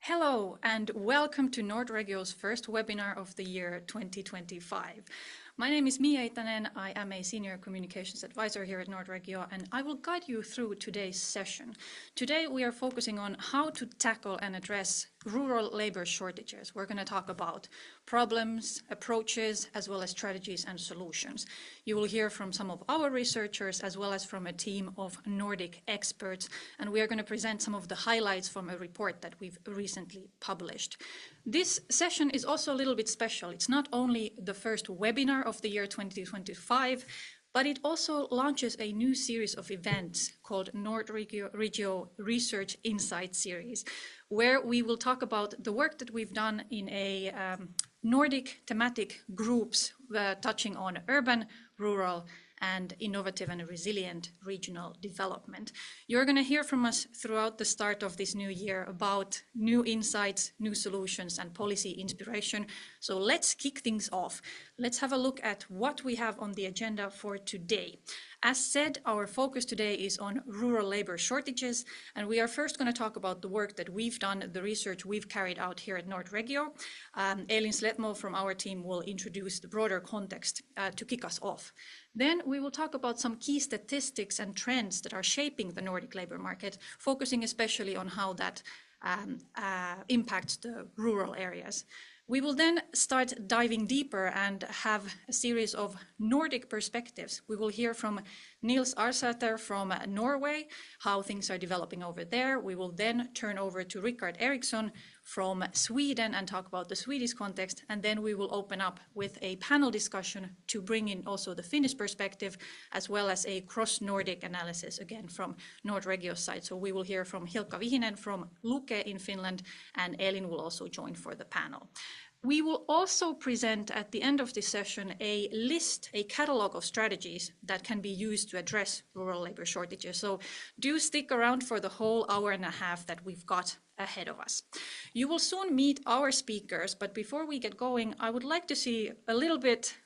Hello and welcome to Nordregio's first webinar of the year 2025. My name is Miia Itänen. I am a senior communications advisor here at Nordregio and I will guide you through today's session. Today we are focusing on how to tackle and address rural labor shortages. We're going to talk about problems, approaches, as well as strategies and solutions. You will hear from some of our researchers as well as from a team of Nordic experts, and we are going to present some of the highlights from a report that we've recently published. This session is also a little bit special. It's not only the first webinar of the year 2025, but it also launches a new series of events called Nordregio Research Insight Series, where we will talk about the work that we've done in a Nordic thematic groups touching on urban, rural, and innovative and resilient regional development. You're going to hear from us throughout the start of this new year about new insights, new solutions, and policy inspiration. So let's kick things off. Let's have a look at what we have on the agenda for today. As said, our focus today is on rural labor shortages, and we are first going to talk about the work that we've done, the research we've carried out here at Nordregio. Elin Slätmo from our team will introduce the broader context to kick us off. Then we will talk about some key statistics and trends that are shaping the Nordic labor market, focusing especially on how that impacts the rural areas. We will then start diving deeper and have a series of Nordic perspectives. We will hear from Nils Aarsaether from Norway, how things are developing over there. We will then turn over to Rikard Eriksson from Sweden and talk about the Swedish context. And then we will open up with a panel discussion to bring in also the Finnish perspective, as well as a cross-Nordic analysis, again, from Nordregio's side. So we will hear from Hilkka Vihinen from Luke in Finland, and Elin will also join for the panel. We will also present at the end of this session a list, a catalogue of strategies that can be used to address rural labor shortages. So do stick around for the whole hour and a half that we've got ahead of us. You will soon meet our speakers, but before we get going, I would like to see a little bit,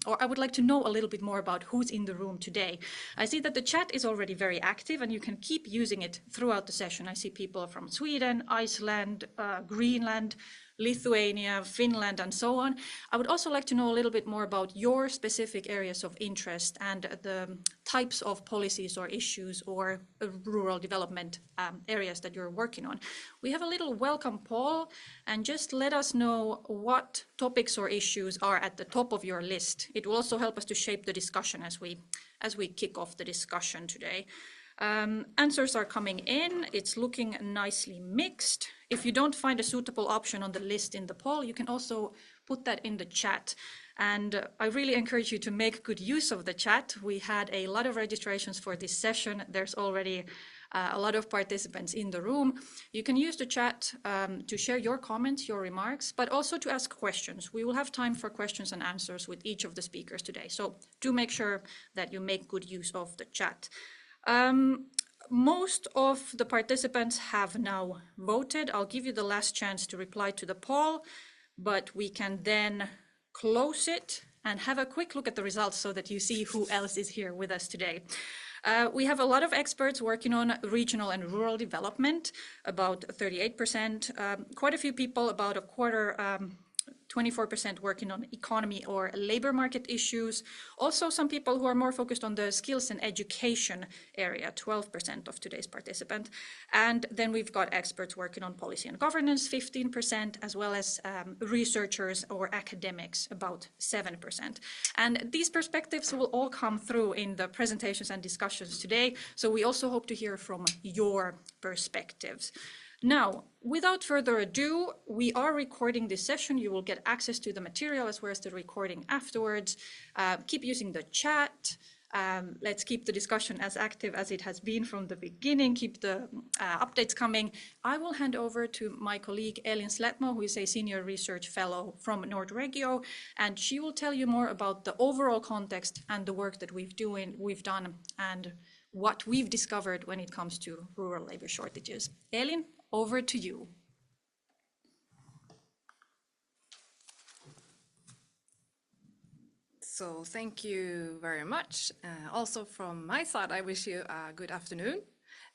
or I would like to know a little bit more about who's in the room today. I see that the chat is already very active and you can keep using it throughout the session. I see people from Sweden, Iceland, Greenland, Lithuania, Finland, and so on. I would also like to know a little bit more about your specific areas of interest and the types of policies or issues or rural development areas that you're working on. We have a little welcome poll, and just let us know what topics or issues are at the top of your list. It will also help us to shape the discussion as we kick off the discussion today. Answers are coming in. It's looking nicely mixed. If you don't find a suitable option on the list in the poll, you can also put that in the chat. And I really encourage you to make good use of the chat. We had a lot of registrations for this session. There's already a lot of participants in the room. You can use the chat to share your comments, your remarks, but also to ask questions. We will have time for questions and answers with each of the speakers today. So do make sure that you make good use of the chat. Most of the participants have now voted. I'll give you the last chance to reply to the poll, but we can then close it and have a quick look at the results so that you see who else is here with us today. We have a lot of experts working on regional and rural development, about 38%, quite a few people, about a quarter, 24% working on economy or labor market issues. Also some people who are more focused on the skills and education area, 12% of today's participants. And then we've got experts working on policy and governance, 15%, as well as researchers or academics, about 7%. And these perspectives will all come through in the presentations and discussions today. So we also hope to hear from your perspectives. Now, without further ado, we are recording this session. You will get access to the material as well as the recording afterwards. Keep using the chat. Let's keep the discussion as active as it has been from the beginning. Keep the updates coming. I will hand over to my colleague Elin Slätmo, who is a senior research fellow from Nordregio, and she will tell you more about the overall context and the work that we've done and what we've discovered when it comes to rural labor shortages. Elin, over to you. So thank you very much. Also from my side, I wish you a good afternoon.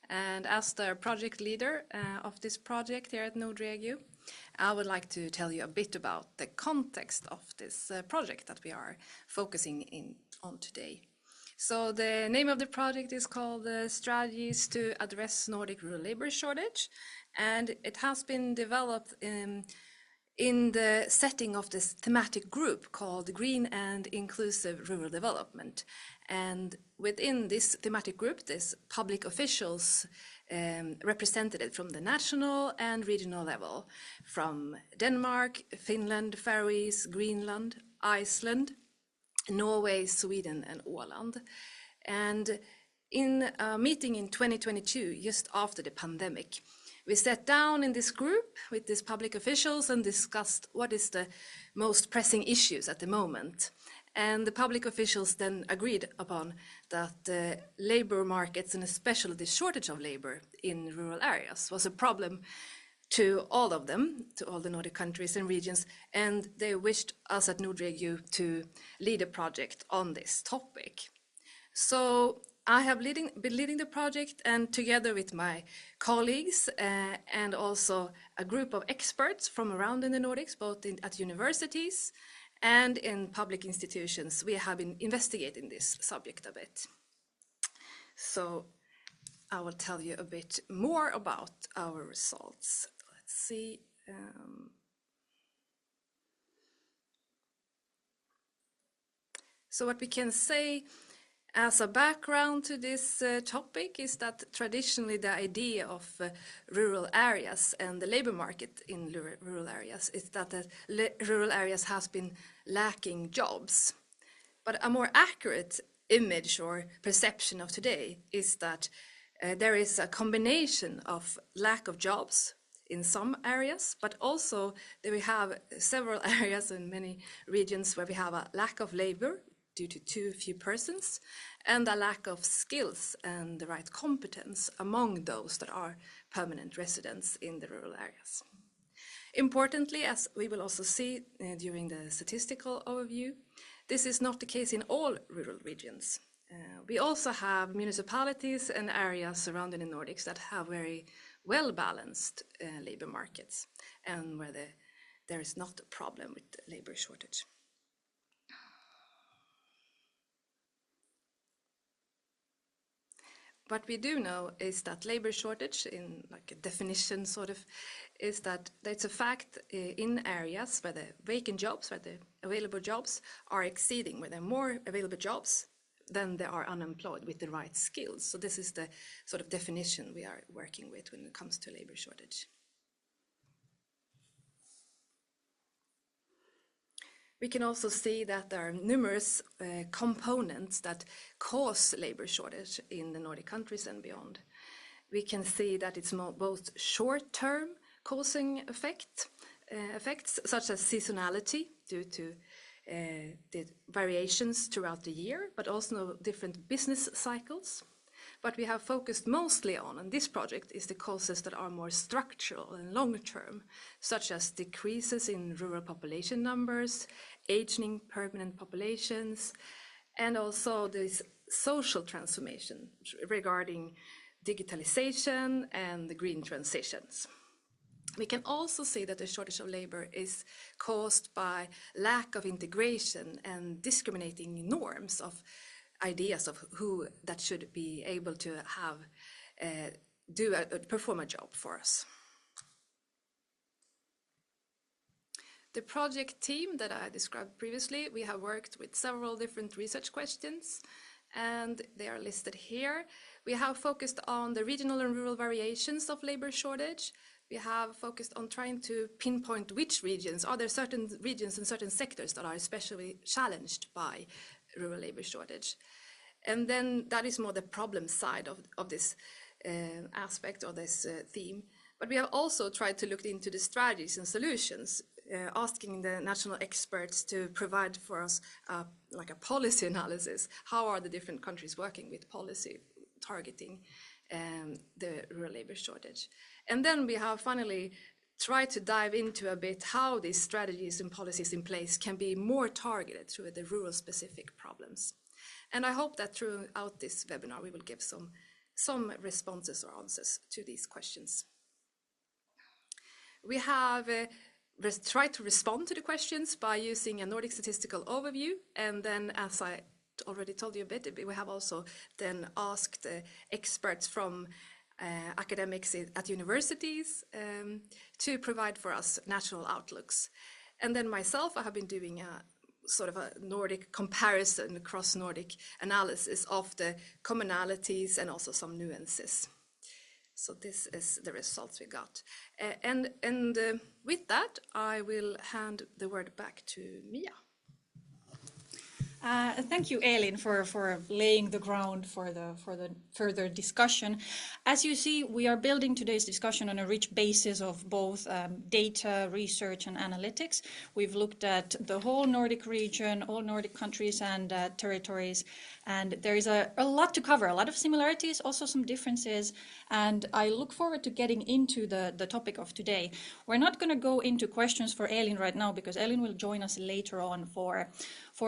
And as the project leader of this project here at Nordregio, I would like to tell you a bit about the context of this project that we are focusing on today. So the name of the project is called Strategies to Address Nordic Rural Labour Shortage, and it has been developed in the setting of this thematic group called Green and Inclusive Rural Development. And within this thematic group, there's public officials represented from the national and regional level, from Denmark, Finland, Faroese, Greenland, Iceland, Norway, Sweden, and Åland. And in a meeting in 2022, just after the pandemic, we sat down in this group with these public officials and discussed what is the most pressing issues at the moment. And the public officials then agreed upon that the labor markets, and especially the shortage of labor in rural areas, was a problem to all of them, to all the Nordic countries and regions, and they wished us at Nordregio to lead a project on this topic. So I have been leading the project, and together with my colleagues and also a group of experts from around in the Nordics, both at universities and in public institutions, we have been investigating this subject a bit. So I will tell you a bit more about our results. Let's see. So what we can say as a background to this topic is that traditionally the idea of rural areas and the labor market in rural areas is that the rural areas has been lacking jobs. But a more accurate image or perception of today is that there is a combination of lack of jobs in some areas, but also that we have several areas in many regions where we have a lack of labor due to too few persons, and a lack of skills and the right competence among those that are permanent residents in the rural areas. Importantly, as we will also see during the statistical overview, this is not the case in all rural regions. We also have municipalities and areas surrounding the Nordics that have very well-balanced labor markets, and where there is not a problem with labor shortage. What we do know is that labor shortage, in like a definition sort of, is that it's a fact in areas where the vacant jobs, where the available jobs are exceeding, where there are more available jobs than there are unemployed with the right skills. So this is the sort of definition we are working with when it comes to labor shortage. We can also see that there are numerous components that cause labor shortage in the Nordic countries and beyond. We can see that it's both short-term causing effects, such as seasonality due to the variations throughout the year, but also different business cycles. But we have focused mostly on this project is the causes that are more structural and long-term, such as decreases in rural population numbers, aging permanent populations, and also this social transformation regarding digitalization and the green transitions. We can also see that the shortage of labor is caused by lack of integration and discriminating norms of ideas of who that should be able to have perform a job for us. The project team that I described previously, we have worked with several different research questions, and they are listed here. We have focused on the regional and rural variations of labor shortage. We have focused on trying to pinpoint which regions, are there certain regions and certain sectors that are especially challenged by rural labor shortage. And then that is more the problem side of this aspect of this theme. But we have also tried to look into the strategies and solutions, asking the national experts to provide for us like a policy analysis. How are the different countries working with policy targeting the rural labor shortage? And then we have finally tried to dive into a bit how these strategies and policies in place can be more targeted to the rural specific problems. And I hope that throughout this webinar we will give some some responses or answers to these questions. We have tried to respond to the questions by using a Nordic statistical overview, and then, as I already told you a bit, we have also then asked experts from academics at universities to provide for us national outlooks. And then myself, I have been doing a sort of a Nordic comparison, across Nordic analysis of the commonalities and also some nuances. So this is the results we got. And with that, I will hand the word back to Miia. Thank you, Elin, for laying the ground for the further discussion. As you see, we are building today's discussion on a rich basis of both data, research, and analytics. We've looked at the whole Nordic region, all Nordic countries and territories, and there is a lot to cover, a lot of similarities, also some differences, and I look forward to getting into the topic of today. We're not going to go into questions for Elin right now, because Elin will join us later on for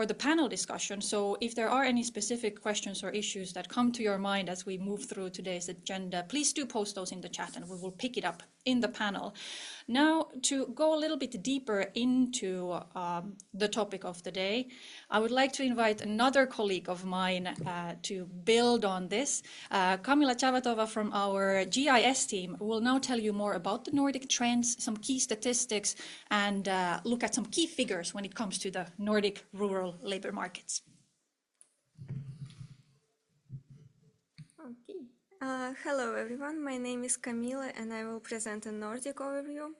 the panel discussion. So if there are any specific questions or issues that come to your mind as we move through today's agenda, please do post those in the chat and we will pick it up in the panel. Now, to go a little bit deeper into the topic of the day, I would like to invite another colleague of mine to build on this. Kamila Dzhavatova from our GIS team will now tell you more about the Nordic trends, some key statistics, and look at some key figures when it comes to the Nordic rural labor markets. Okay. Hello everyone, my name is Kamila and I will present a Nordic overview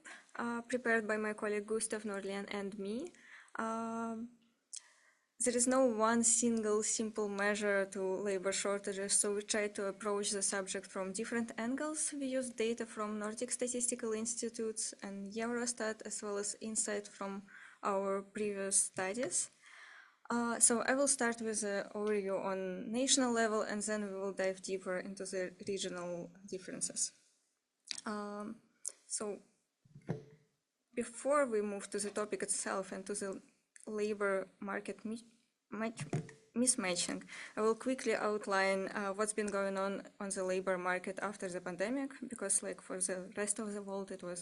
prepared by my colleague Gustav Norlien and me. There is no one single simple measure to labor shortages, so we try to approach the subject from different angles. We use data from Nordic statistical institutes and Eurostat, as well as insight from our previous studies. So I will start with an overview on national level, and then we will dive deeper into the regional differences. So before we move to the topic itself and to the labor market mismatching, I will quickly outline what's been going on the labor market after the pandemic, because like for the rest of the world, it was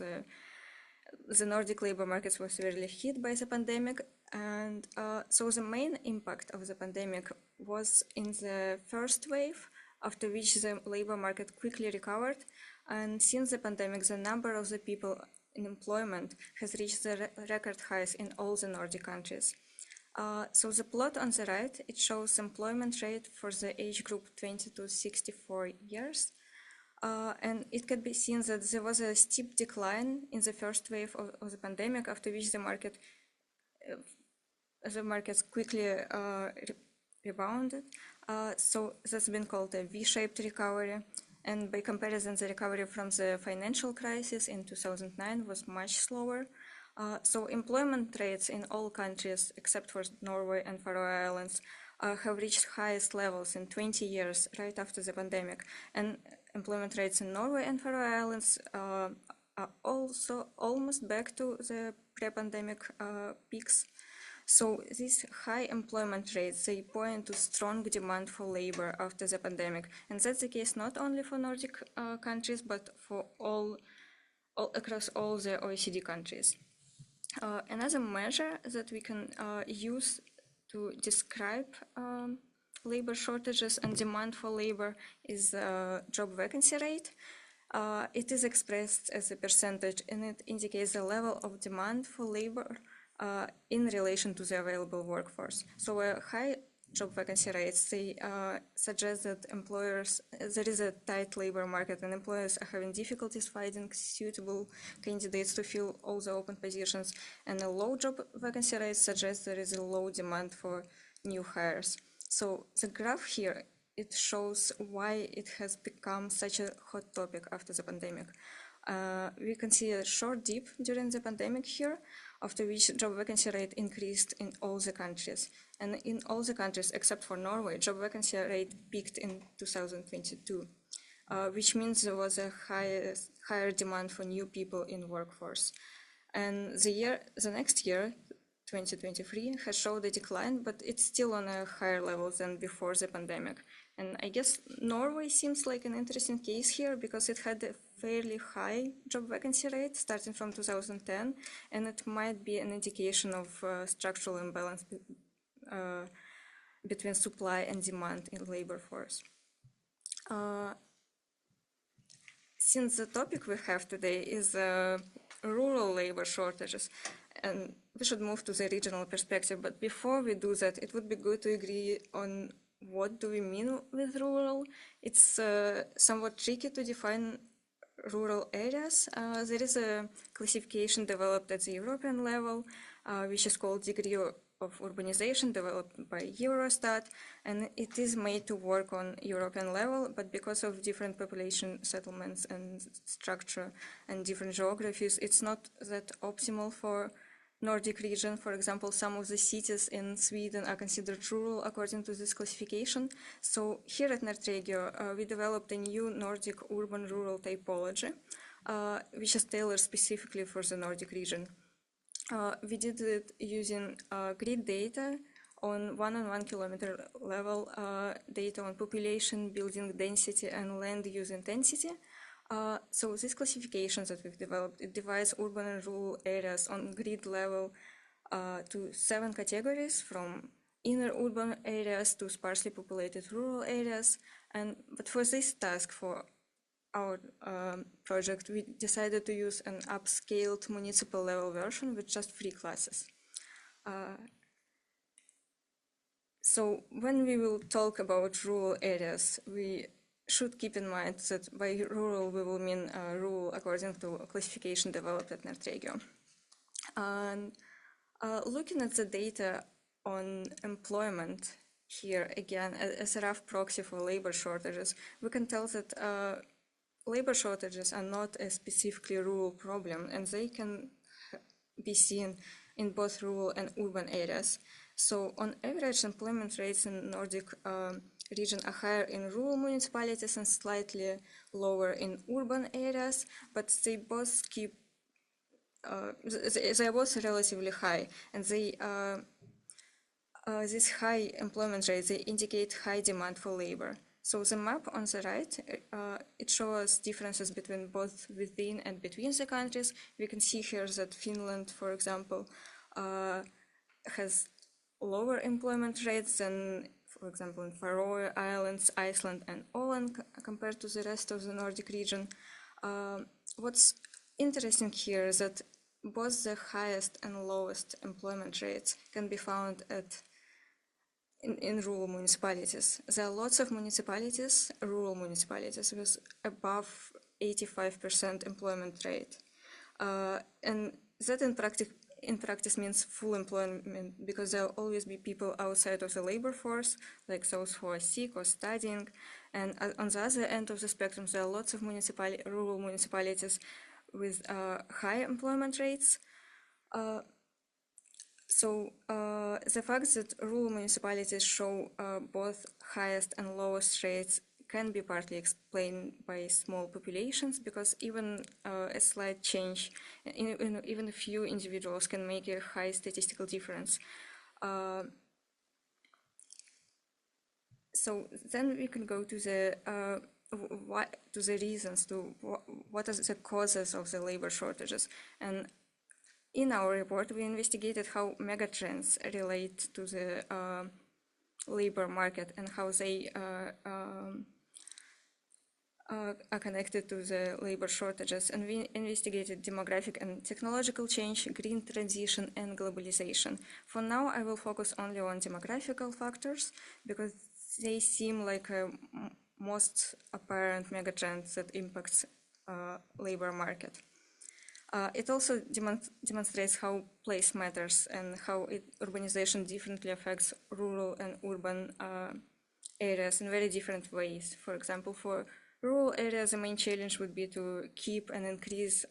the Nordic labor markets were severely hit by the pandemic. And so the main impact of the pandemic was in the first wave, after which the labor market quickly recovered. And since the pandemic, the number of the people in employment has reached the record highs in all the Nordic countries. So the plot on the right, it shows employment rate for the age group 20 to 64 years. And it can be seen that there was a steep decline in the first wave of the pandemic, after which the markets quickly rebounded. So that's been called a V-shaped recovery. And by comparison, the recovery from the financial crisis in 2009 was much slower. So employment rates in all countries, except for Norway and Faroe Islands, have reached highest levels in 20 years right after the pandemic. And employment rates in Norway and Faroe Islands are also almost back to the pre-pandemic peaks. So these high employment rates, they point to strong demand for labor after the pandemic. And that's the case not only for Nordic countries, but for all across all the OECD countries. Another measure that we can use to describe labor shortages and demand for labor is job vacancy rate. It is expressed as a percentage, and it indicates the level of demand for labor in relation to the available workforce. So a high job vacancy rates, they suggest that there is a tight labor market and employers are having difficulties finding suitable candidates to fill all the open positions. And a low job vacancy rate suggests there is a low demand for new hires. So the graph here, it shows why it has become such a hot topic after the pandemic. We can see a short dip during the pandemic here, after which job vacancy rate increased in all the countries. And in all the countries except for Norway, job vacancy rate peaked in 2022, which means there was a higher demand for new people in workforce. And the next year, 2023, has showed a decline, but it's still on a higher level than before the pandemic. And I guess Norway seems like an interesting case here because it had a fairly high job vacancy rate starting from 2010, and it might be an indication of structural imbalance between supply and demand in labor force. Since the topic we have today is rural labor shortages, and we should move to the regional perspective, but before we do that, it would be good to agree on what do we mean with rural. It's somewhat tricky to define rural areas. There is a classification developed at the European level, which is called degree of urbanization, developed by Eurostat, and it is made to work on European level, but because of different population settlements and structure and different geographies, it's not that optimal for Nordic region. For example, some of the cities in Sweden are considered rural according to this classification. So here at Nordregio, we developed a new Nordic urban-rural typology, which is tailored specifically for the Nordic region. We did it using grid data on 1 kilometer level, data on population, building density, and land use intensity. So these classifications that we've developed, it divides urban and rural areas on grid level to 7 categories, from inner urban areas to sparsely populated rural areas. But for this task, for our project, we decided to use an upscaled municipal level version with just 3 classes. So when we will talk about rural areas, we should keep in mind that by rural we will mean rural according to a classification developed at Nordregio. And looking at the data on employment here, again, as a rough proxy for labor shortages, we can tell that labor shortages are not a specifically rural problem, and they can be seen in both rural and urban areas. So on average, employment rates in Nordic region are higher in rural municipalities and slightly lower in urban areas, but they both keep, they are both relatively high, and they these high employment rates, they indicate high demand for labor. So the map on the right, it shows differences between both within and between the countries. We can see here that Finland, for example, has lower employment rates than, for example, in Faroe Islands, Iceland, and Åland compared to the rest of the Nordic region. What's interesting here is that both the highest and lowest employment rates can be found in rural municipalities. There are lots of municipalities, rural municipalities, with above 85% employment rate. And that in practice means full employment, because there will always be people outside of the labor force, like those who are sick or studying. And on the other end of the spectrum, there are lots of rural municipalities with high employment rates. So the fact that rural municipalities show both highest and lowest rates can be partly explained by small populations, because even a slight change, even a few individuals can make a high statistical difference. So then we can go to the reasons, to what are the causes of the labor shortages. And in our report, we investigated how megatrends relate to the labor market and how they are connected to the labor shortages. And we investigated demographic and technological change, green transition, and globalization. For now, I will focus only on demographical factors, because they seem like a most apparent megatrend that impacts labor market. It also demonstrates how place matters and how urbanization differently affects rural and urban areas in very different ways. For example, for rural areas, the main challenge would be to keep and increase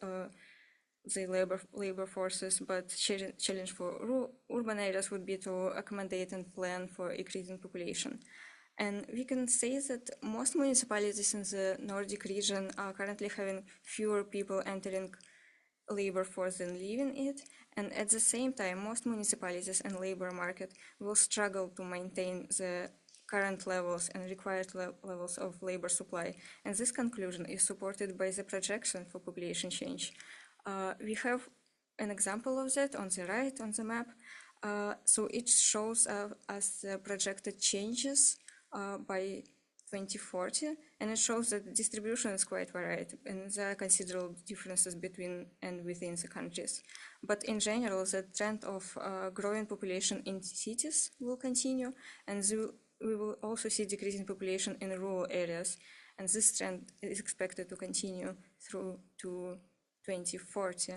the labor forces, but challenge for urban areas would be to accommodate and plan for increasing population. And we can say that most municipalities in the Nordic region are currently having fewer people entering labor force than leaving it, and at the same time most municipalities and labor market will struggle to maintain the current levels and required levels of labor supply. And this conclusion is supported by the projection for population change. We have an example of that on the right on the map. So it shows us the projected changes by 2040, and it shows that the distribution is quite varied, and there are considerable differences between and within the countries. But in general, the trend of growing population in cities will continue, and we will also see decreasing population in rural areas, and this trend is expected to continue through to 2040.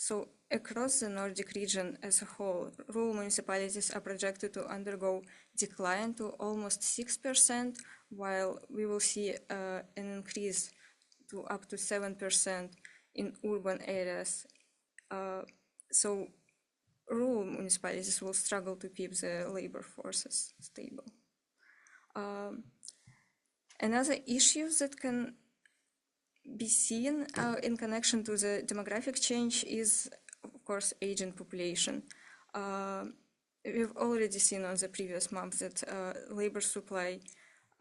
So across the Nordic region as a whole, rural municipalities are projected to undergo decline to almost 6%, while we will see an increase to up to 7% in urban areas. So rural municipalities will struggle to keep the labor forces stable. Another issue that can be seen in connection to the demographic change is, of course, aging population. We've already seen on the previous map that labor supply,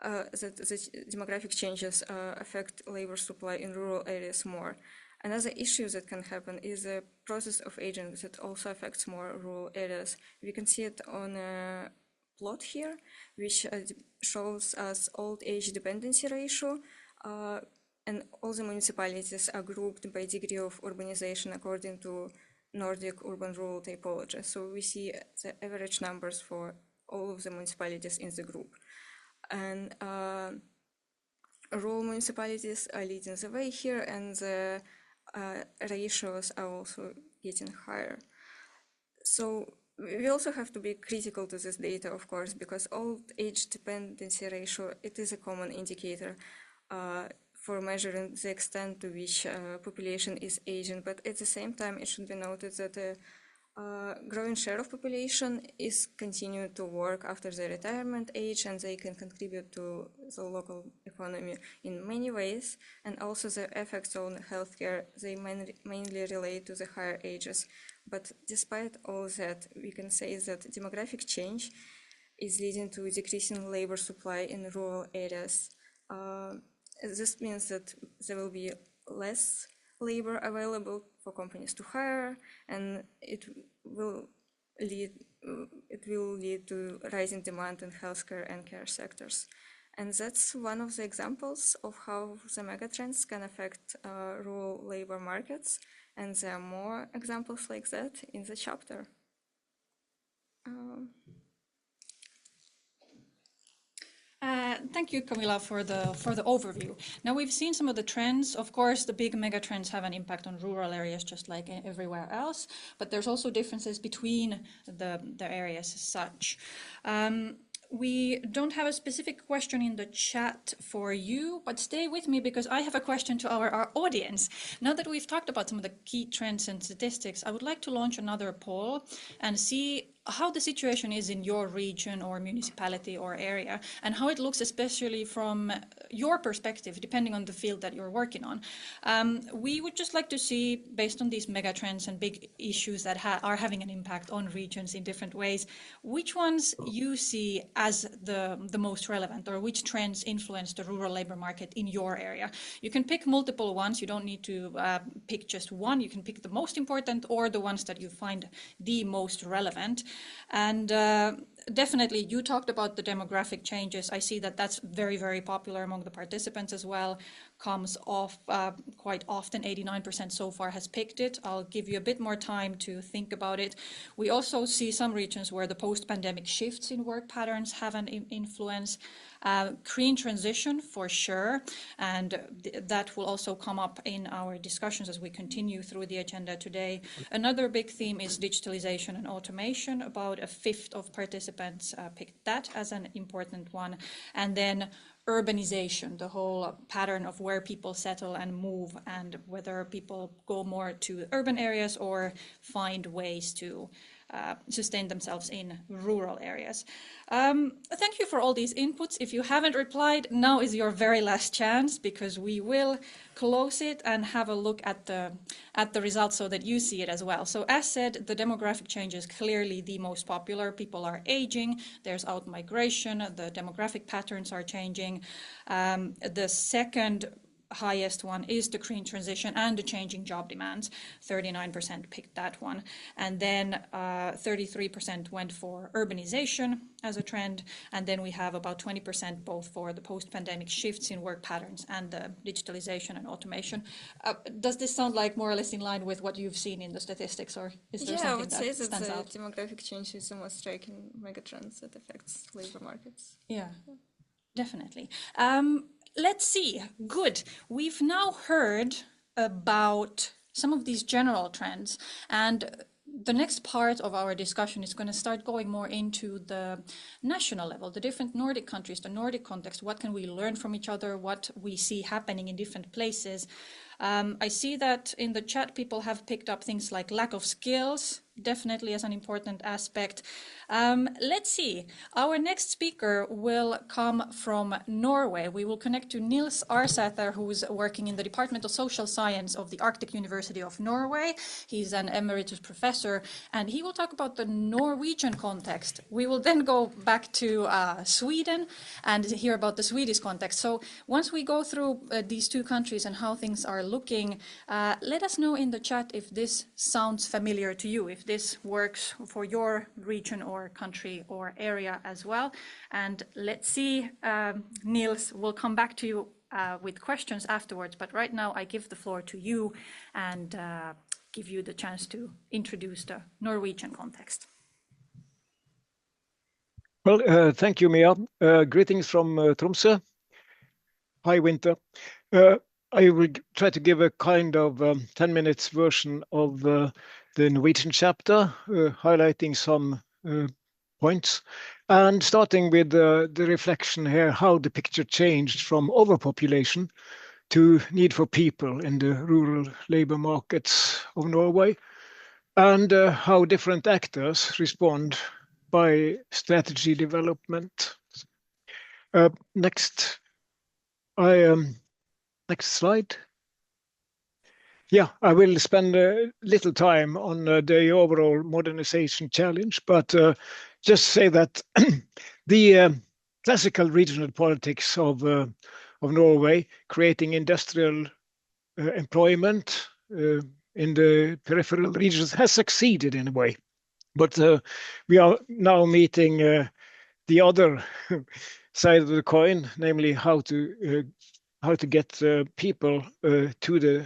that the demographic changes affect labor supply in rural areas more. Another issue that can happen is the process of aging that also affects more rural areas. We can see it on a plot here, which shows us old age dependency ratio. And all the municipalities are grouped by degree of urbanization according to Nordic urban-rural typology. So we see the average numbers for all of the municipalities in the group. And rural municipalities are leading the way here, and the ratios are also getting higher. So we also have to be critical to this data, of course, because old age dependency ratio, it is a common indicator for measuring the extent to which population is aging, but at the same time, it should be noted that a growing share of population is continuing to work after the retirement age, and they can contribute to the local economy in many ways, and also the effects on healthcare, they mainly relate to the higher ages. But despite all that, we can say that demographic change is leading to decreasing labor supply in rural areas. This means that there will be less labor available for companies to hire, and it will lead to rising demand in healthcare and care sectors. And that's one of the examples of how the megatrends can affect rural labor markets, and there are more examples like that in the chapter. Thank you, Kamila, for the overview. Now we've seen some of the trends. Of course, the big mega trends have an impact on rural areas, just like everywhere else. But there's also differences between the areas as such. We don't have a specific question in the chat for you, but stay with me because I have a question to our audience. Now that we've talked about some of the key trends and statistics, I would like to launch another poll and see how the situation is in your region or municipality or area, and how it looks especially from your perspective, depending on the field that you're working on. We would just like to see, based on these mega trends and big issues that are having an impact on regions in different ways, which ones you see as the most relevant, or which trends influence the rural labor market in your area. You can pick multiple ones. You don't need to pick just one. You can pick the most important or the ones that you find the most relevant. And definitely, you talked about the demographic changes. I see that that's very, very popular among the participants as well. Comes off quite often. 89% so far has picked it. I'll give you a bit more time to think about it. We also see some regions where the post-pandemic shifts in work patterns have an influence. Green transition for sure, and that will also come up in our discussions as we continue through the agenda today. Another big theme is digitalization and automation. About a fifth of participants picked that as an important one. And then urbanization, the whole pattern of where people settle and move, and whether people go more to urban areas or find ways to sustain themselves in rural areas. Thank you for all these inputs. If you haven't replied, now is your very last chance, because we will close it and have a look at the results so that you see it as well. So as said, the demographic change is clearly the most popular. People are aging, there's out-migration, the demographic patterns are changing. The second highest one is the green transition and the changing job demands. 39% picked that one. And then 33% went for urbanization as a trend. And then we have about 20% both for the post-pandemic shifts in work patterns and the digitalization and automation. Does this sound like more or less in line with what you've seen in the statistics, or is there something that stands out? I would say that the demographic change is the most striking megatrends that affects labor markets. Yeah, definitely. Let's see. Good. We've now heard about some of these general trends, and the next part of our discussion is going to start going more into the national level, the different Nordic countries, the Nordic context. What can we learn from each other? What we see happening in different places? I see that in the chat people have picked up things like lack of skills, definitely as an important aspect. Let's see. Our next speaker will come from Norway. We will connect to Nils Aarsaether, who's working in the Department of Social Science of the Arctic University of Norway. He's an emeritus professor, and he will talk about the Norwegian context. We will then go back to Sweden and hear about the Swedish context. So once we go through these two countries and how things are looking, let us know in the chat if this sounds familiar to you, if this works for your region or country or area as well. And let's see, Nils, we'll come back to you with questions afterwards, but right now I give the floor to you and give you the chance to introduce the Norwegian context. Well, thank you, Miia. Greetings from Tromsø. Hi, winter. I will try to give a kind of 10 minutes version of the Norwegian chapter, highlighting some points, and starting with the reflection here, how the picture changed from overpopulation to need for people in the rural labor markets of Norway, and how different actors respond by strategy development. Next slide. Yeah, I will spend a little time on the overall modernization challenge, but just say that the classical regional politics of Norway, creating industrial employment in the peripheral regions, has succeeded in a way. But we are now meeting the other side of the coin, namely how to get people to the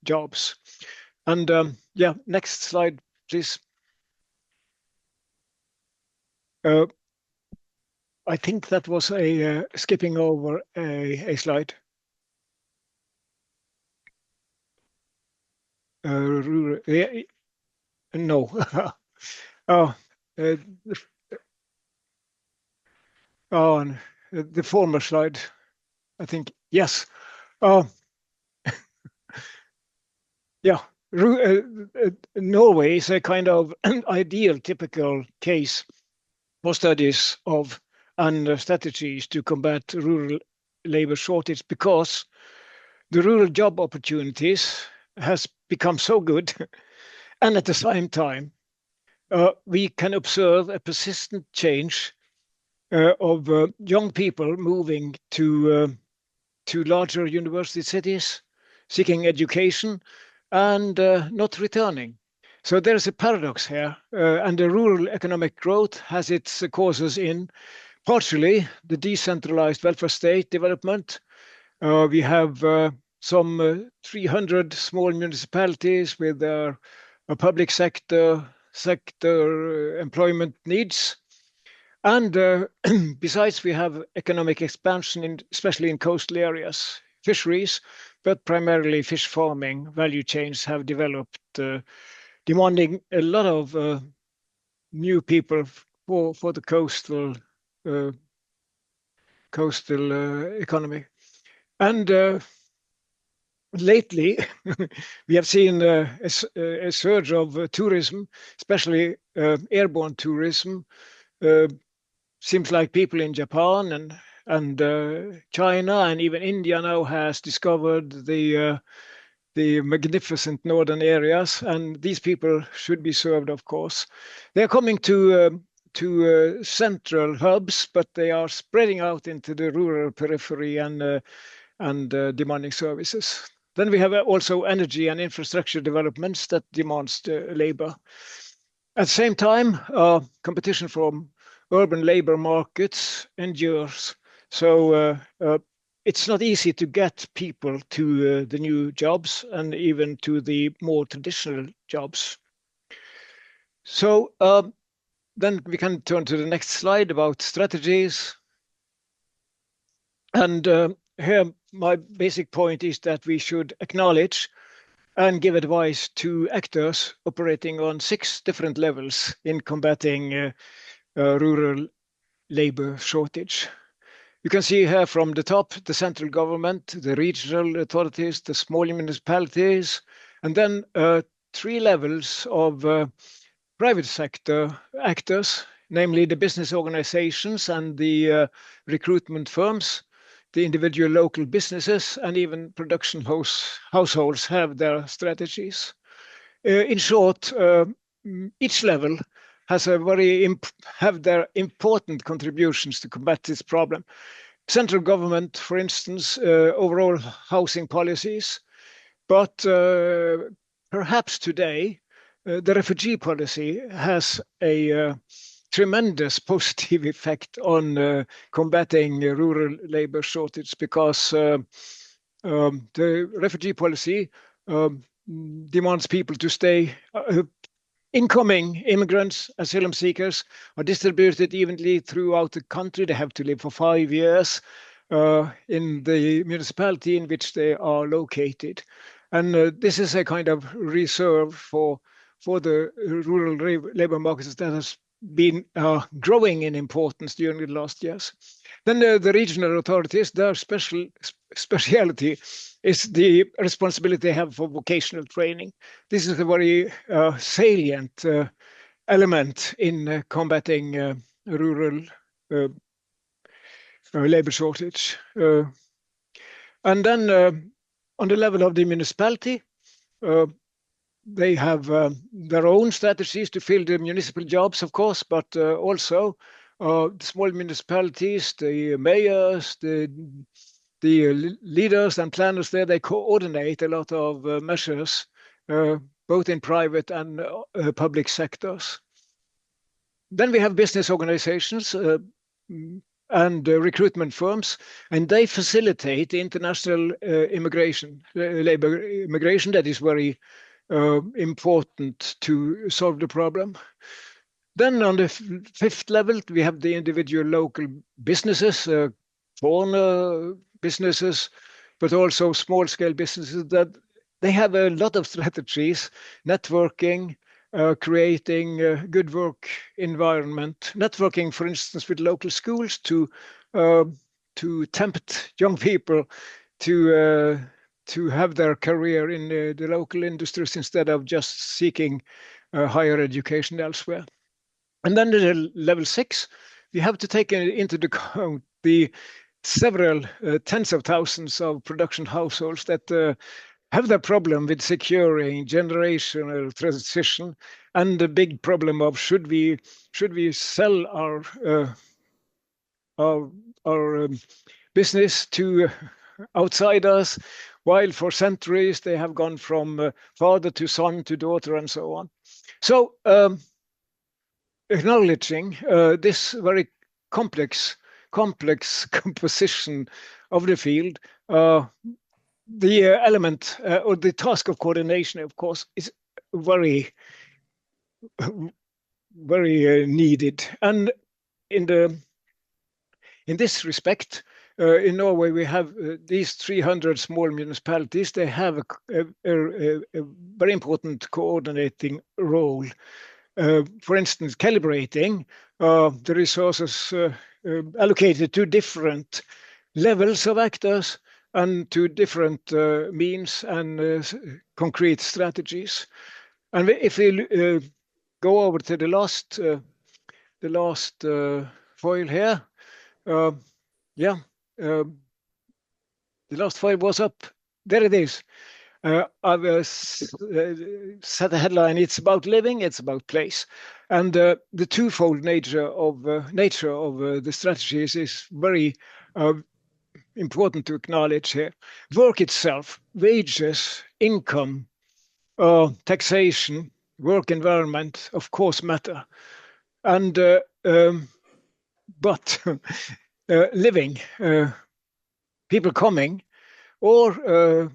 jobs. And yeah, next slide, please. I think that was a skipping over a slide. No. The former slide, I think. Yes. Yeah. Norway is a kind of ideal, typical case for studies of and strategies to combat rural labor shortage, because the rural job opportunities has become so good, and at the same time, we can observe a persistent change of young people moving to larger university cities, seeking education, and not returning. So there's a paradox here, and the rural economic growth has its causes in partially the decentralized welfare state development. We have some 300 small municipalities with a public sector employment needs. And besides, we have economic expansion, especially in coastal areas, fisheries, but primarily fish farming value chains have developed, demanding a lot of new people for the coastal economy. And lately, we have seen a surge of tourism, especially airborne tourism. Seems like people in Japan and China and even India now has discovered the magnificent northern areas, and these people should be served, of course. They're coming to central hubs, but they are spreading out into the rural periphery and demanding services. Then we have also energy and infrastructure developments that demands labor. At the same time, competition from urban labor markets endures. So it's not easy to get people to the new jobs and even to the more traditional jobs. So then we can turn to the next slide about strategies. And here my basic point is that we should acknowledge and give advice to actors operating on 6 different levels in combating rural labor shortage. You can see here from the top, the central government, the regional authorities, the small municipalities, and then 3 levels of private sector actors, namely the business organizations and the recruitment firms. The individual local businesses and even production households have their strategies. In short, each level has have their important contributions to combat this problem. Central government, for instance, overall housing policies, but perhaps today the refugee policy has a tremendous positive effect on combating rural labor shortage, because the refugee policy demands people to stay. Incoming immigrants, asylum seekers are distributed evenly throughout the country. They have to live for 5 years in the municipality in which they are located. And this is a kind of reserve for the rural labor markets that has been growing in importance during the last years. Then the regional authorities, their speciality is the responsibility they have for vocational training. This is a very salient element in combating rural labor shortage. And then on the level of the municipality, they have their own strategies to fill the municipal jobs, of course, but also the small municipalities, the mayors, the leaders and planners there, they coordinate a lot of measures, both in private and public sectors. Then we have business organizations and recruitment firms, and they facilitate international immigration, labor immigration that is very important to solve the problem. Then on the 5th level, we have the individual local businesses, foreign businesses, but also small-scale businesses that they have a lot of strategies, networking, creating a good work environment, networking, for instance, with local schools to tempt young people to have their career in the local industries instead of just seeking higher education elsewhere. And then the level 6, we have to take into account the several tens of thousands of production households that have the problem with securing generational transition, and the big problem of should we sell our business to outsiders, while for centuries they have gone from father to son to daughter and so on. So acknowledging this very complex composition of the field, the element or the task of coordination, of course, is very needed. And in this respect, in Norway, we have these 300 small municipalities. They have a very important coordinating role. For instance, calibrating the resources allocated to different levels of actors, and to different means and concrete strategies. And if we go over to the last foil here, the last foil was up. There it is. I've set a headline. It's about living. It's about place, and the twofold nature of the strategies is very important to acknowledge here. Work itself, wages, income, taxation, work environment, of course, matter, and but living, people coming, or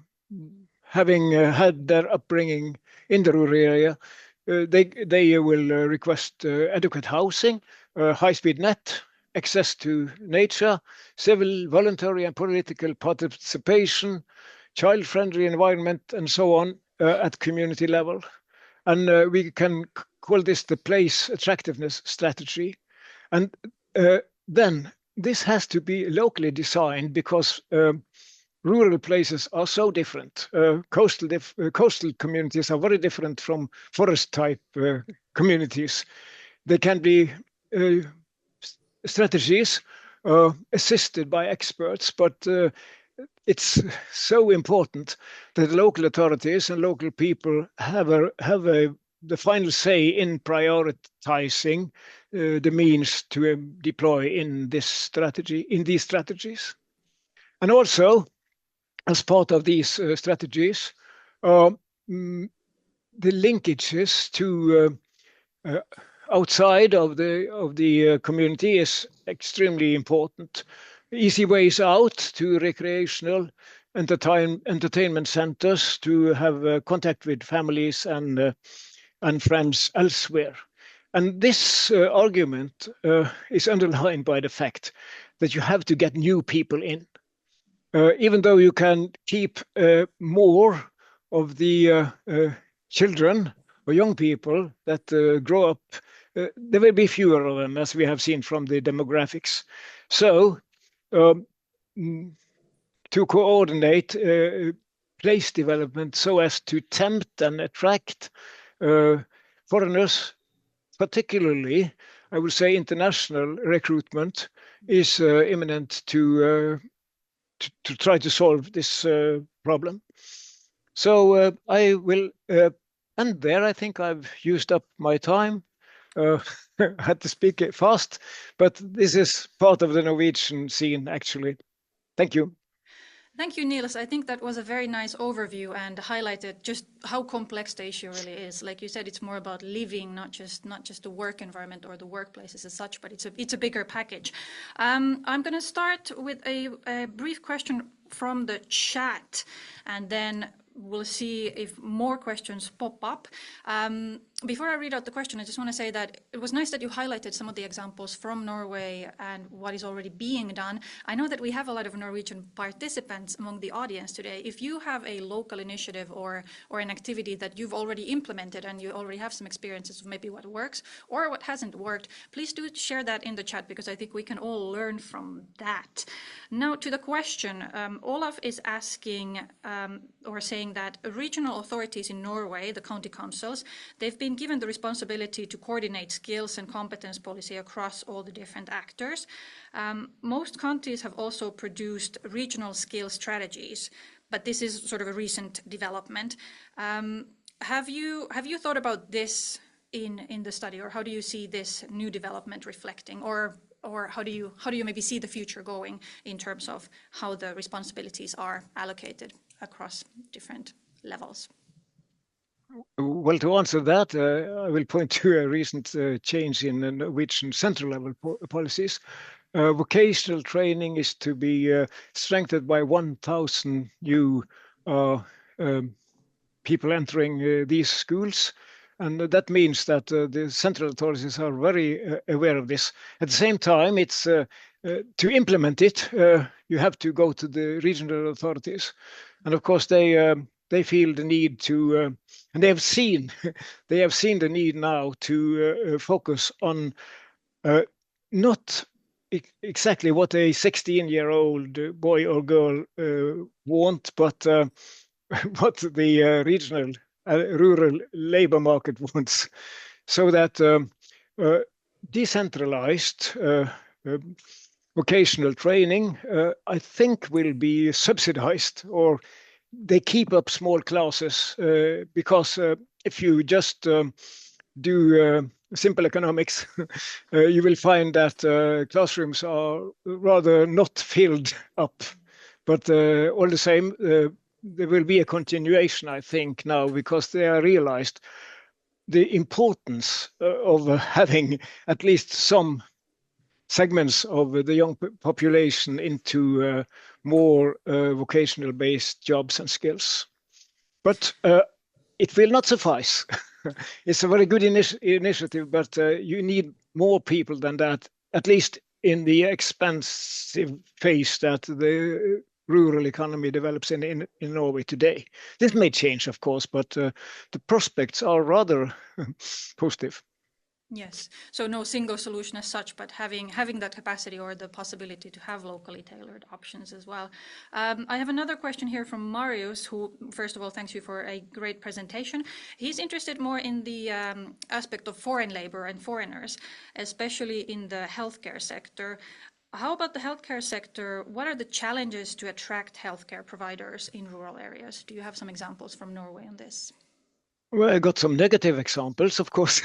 having had their upbringing in the rural area, they will request adequate housing, high-speed net, access to nature, civil, voluntary and political participation, child-friendly environment, and so on at community level. And we can call this the place attractiveness strategy. And then this has to be locally designed because rural places are so different. Coastal communities are very different from forest-type communities. They can be strategies assisted by experts, but it's so important that local authorities and local people have the final say in prioritizing the means to deploy in these strategies. And also, as part of these strategies, the linkages to outside of the community is extremely important. Easy ways out to recreational entertainment centers to have contact with families and friends elsewhere. And this argument is underlined by the fact that you have to get new people in. Even though you can keep more of the children or young people that grow up, there will be fewer of them, as we have seen from the demographics. So to coordinate place development so as to tempt and attract foreigners, particularly, I would say international recruitment is imminent to try to solve this problem. So I will end there. I think I've used up my time. Had to speak fast, but this is part of the Norwegian scene, actually. Thank you. Thank you, Nils. I think that was a very nice overview and highlighted just how complex the issue really is. Like you said, it's more about living, not just the work environment or the workplaces as such, but it's a bigger package. I'm going to start with a brief question from the chat, and then we'll see if more questions pop up. Before I read out the question, I just want to say that it was nice that you highlighted some of the examples from Norway and what is already being done. I know that we have a lot of Norwegian participants among the audience today. If you have a local initiative or an activity that you've already implemented and you already have some experiences of maybe what works or what hasn't worked, please do share that in the chat because I think we can all learn from that. Now to the question, Olaf is asking or saying that regional authorities in Norway, the county councils, they've been given the responsibility to coordinate skills and competence policy across all the different actors. Most counties have also produced regional skill strategies, but this is sort of a recent development. Have you thought about this in the study, or how do you see this new development reflecting, or how do you maybe see the future going in terms of how the responsibilities are allocated across different levels? Well, to answer that, I will point to a recent change in Norwegian central level policies. Vocational training is to be strengthened by 1,000 new people entering these schools. And that means that the central authorities are very aware of this. At the same time, it's to implement it, you have to go to the regional authorities. And of course, they feel the need to, and they have seen the need now to focus on not exactly what a 16-year-old boy or girl want, but what the regional rural labor market wants, so that decentralized vocational training, I think, will be subsidized, or they keep up small classes, because if you just do simple economics, you will find that classrooms are rather not filled up. But all the same, there will be a continuation, I think, now, because they are realized the importance of having at least some segments of the young population into more vocational-based jobs and skills. But it will not suffice. It's a very good initiative, but you need more people than that, at least in the expansive phase that the rural economy develops in Norway today. This may change, of course, but the prospects are rather positive. Yes, so no single solution as such, but having that capacity or the possibility to have locally tailored options as well. I have another question here from Marius, who, first of all, thanks you for a great presentation. He's interested more in the aspect of foreign labor and foreigners, especially in the healthcare sector. How about the healthcare sector? What are the challenges to attract healthcare providers in rural areas? Do you have some examples from Norway on this? Well, I got some negative examples, of course,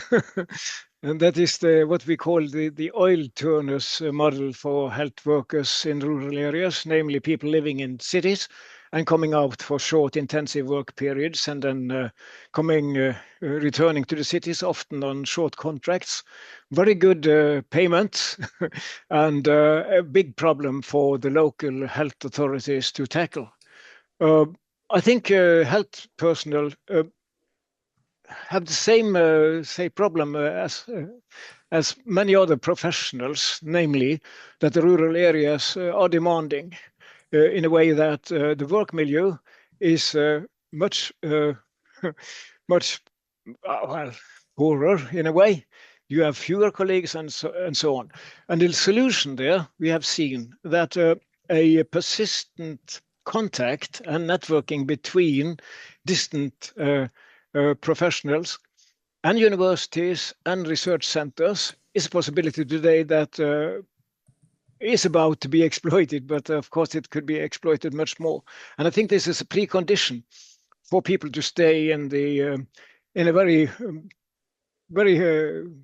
and that is what we call the oil turners model for health workers in rural areas, namely people living in cities and coming out for short intensive work periods and then returning to the cities, often on short contracts. Very good payment and a big problem for the local health authorities to tackle. I think health personnel have the same problem as many other professionals, namely that the rural areas are demanding in a way that the work milieu is much poorer in a way. You have fewer colleagues and so on. And the solution there, we have seen that a persistent contact and networking between distant professionals and universities and research centers is a possibility today that is about to be exploited, but of course it could be exploited much more. And I think this is a precondition for people to stay in a very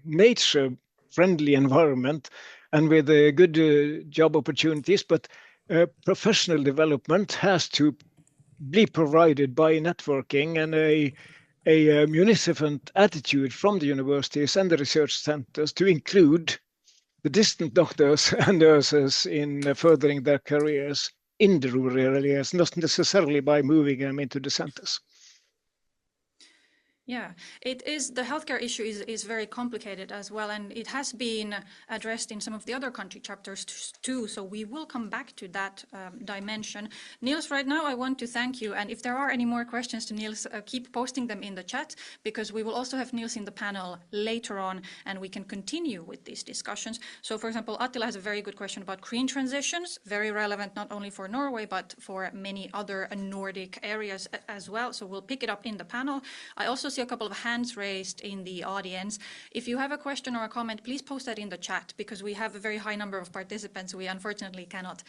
nature-friendly environment and with good job opportunities. But professional development has to be provided by networking and a munificent attitude from the universities and the research centers to include the distant doctors and nurses in furthering their careers in the rural areas, not necessarily by moving them into the centers. Yeah, it is. The healthcare issue is very complicated as well, and it has been addressed in some of the other country chapters too, so we will come back to that dimension. Nils, right now I want to thank you, and if there are any more questions to Nils, keep posting them in the chat, because we will also have Nils in the panel later on, and we can continue with these discussions. So, for example, Attila has a very good question about green transitions, very relevant not only for Norway, but for many other Nordic areas as well, so we'll pick it up in the panel. I also see a couple of hands raised in the audience. If you have a question or a comment, please post that in the chat, because we have a very high number of participants. We unfortunately cannot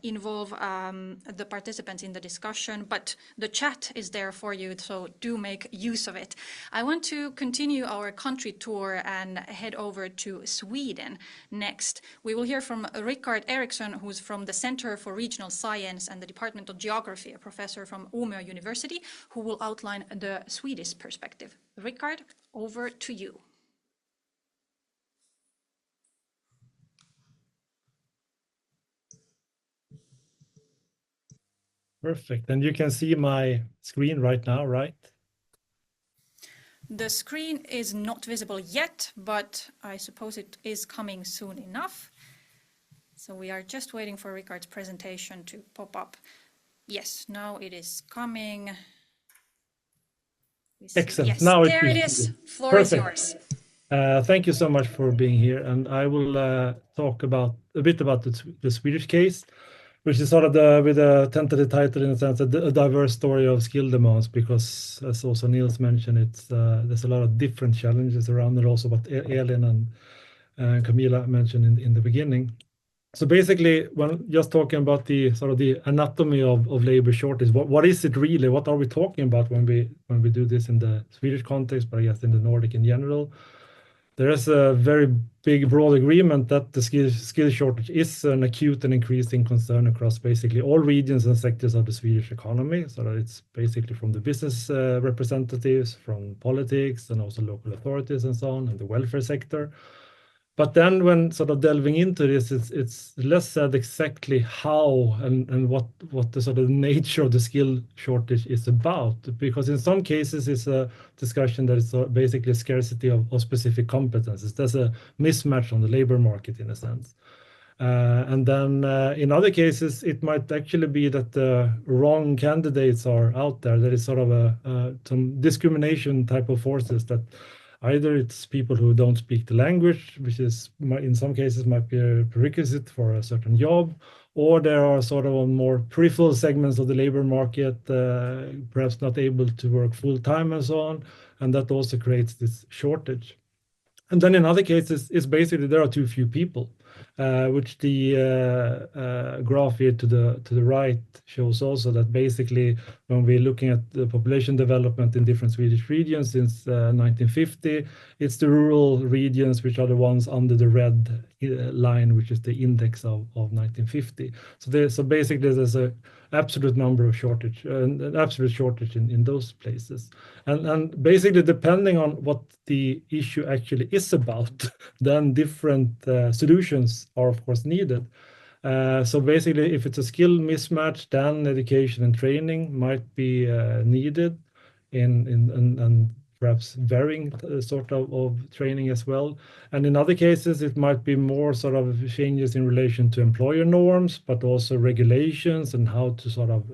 involve the participants in the discussion, but the chat is there for you, so do make use of it. I want to continue our country tour and head over to Sweden next. We will hear from Rikard Eriksson, who's from the Center for Regional Science and the Department of Geography, a professor from Umeå University, who will outline the Swedish perspective. Rikard, over to you. Perfect. And you can see my screen right now, right? The screen is not visible yet, but I suppose it is coming soon enough. So we are just waiting for Rikard's presentation to pop up. Yes, now it is coming. Excellent. Yes, now it is. Floor is yours. Thank you so much for being here, and I will talk a bit about the Swedish case, which is sort of with a tentative title in a sense, a diverse story of skill demands, because as also Nils mentioned, there's a lot of different challenges around it, also what Elin and Kamila mentioned in the beginning. So basically, when just talking about the sort of the anatomy of labor shortage, what is it really? What are we talking about when we do this in the Swedish context, but I guess in the Nordic in general? There is a very big broad agreement that the skill shortage is an acute and increasing concern across basically all regions and sectors of the Swedish economy. So that it's basically from the business representatives, from politics, and also local authorities and so on, and the welfare sector. But then when sort of delving into this, it's less said exactly how and what the sort of nature of the skill shortage is about. Because in some cases it's a discussion that is basically a scarcity of specific competences. There's a mismatch on the labor market in a sense. And then in other cases, it might actually be that the wrong candidates are out there. There is sort of some discrimination type of forces that either it's people who don't speak the language, which is in some cases might be a prerequisite for a certain job, or there are sort of more peripheral segments of the labor market, perhaps not able to work full time and so on, and that also creates this shortage. And then in other cases, it's basically there are too few people, which the graph here to the right shows also that basically when we're looking at the population development in different Swedish regions since 1950, it's the rural regions which are the ones under the red line, which is the index of 1950. So basically there's a absolute number of shortage, an absolute shortage in those places. And basically depending on what the issue actually is about, then different solutions are of course needed. So basically if it's a skill mismatch, then education and training might be needed and perhaps varying sort of training as well. And in other cases, it might be more sort of changes in relation to employer norms, but also regulations and how to sort of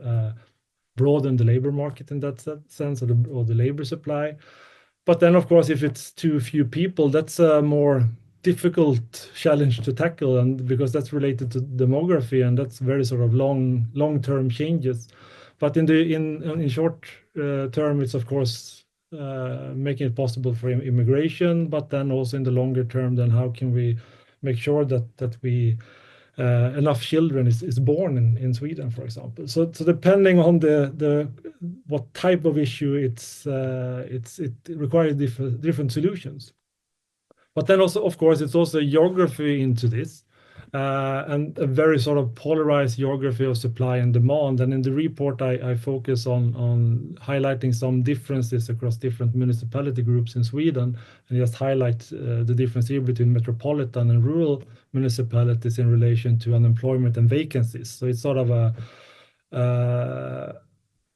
broaden the labor market in that sense, or the labor supply. But then, of course, if it's too few people, that's a more difficult challenge to tackle, and because that's related to demography, and that's very sort of long-term changes. But in short term, it's of course making it possible for immigration, but then also in the longer term, then how can we make sure that we enough children is born in Sweden, for example. So depending on the what type of issue it requires different solutions. But then also, of course, it's also geography into this. And a very sort of polarized geography of supply and demand. And in the report, I focus on highlighting some differences across different municipality groups in Sweden, and just highlight the difference here between metropolitan and rural municipalities in relation to unemployment and vacancies. So it's sort of a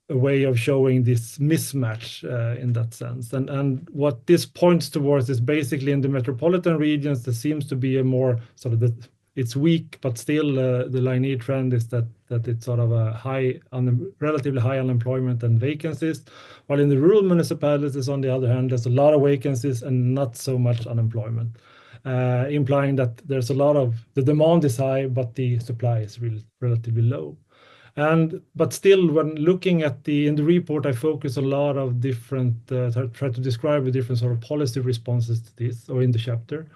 way of showing this mismatch in that sense. And what this points towards is basically in the metropolitan regions, there seems to be a more sort of it's weak, but still the linear trend is that it's sort of a relatively high unemployment and vacancies, while in the rural municipalities, on the other hand, there's a lot of vacancies and not so much unemployment, implying that there's a lot of the demand is high, but the supply is relatively low. But still, when looking at in the report, I focus a lot of different, try to describe the different sort of policy responses to this, or in the chapter.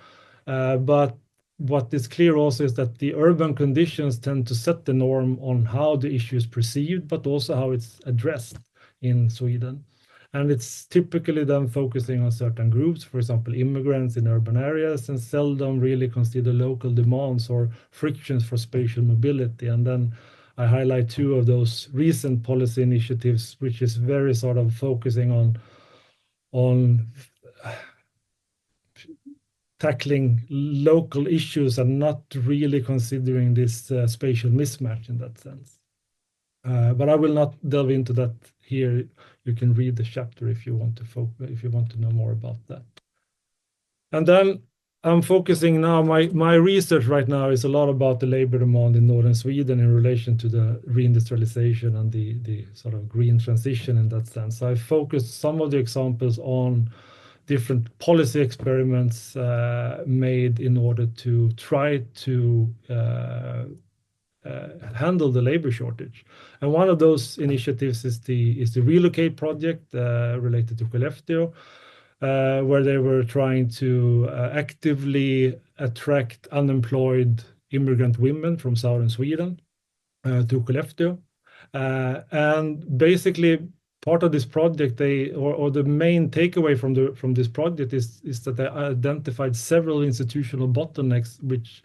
But what is clear also is that the urban conditions tend to set the norm on how the issue is perceived, but also how it's addressed in Sweden. And it's typically then focusing on certain groups, for example, immigrants in urban areas, and seldom really consider local demands or frictions for spatial mobility. And then I highlight two of those recent policy initiatives, which is very sort of focusing on tackling local issues and not really considering this spatial mismatch in that sense. But I will not delve into that here. You can read the chapter if you want to know more about that. And then I'm focusing now, my research right now is a lot about the labor demand in northern Sweden in relation to the reindustrialization and the sort of green transition in that sense. So I focused some of the examples on different policy experiments made in order to try to handle the labor shortage. And one of those initiatives is the Relocate project related to Skellefteå, where they were trying to actively attract unemployed immigrant women from southern Sweden to Skellefteå. And basically, part of this project, or the main takeaway from this project is that they identified several institutional bottlenecks, which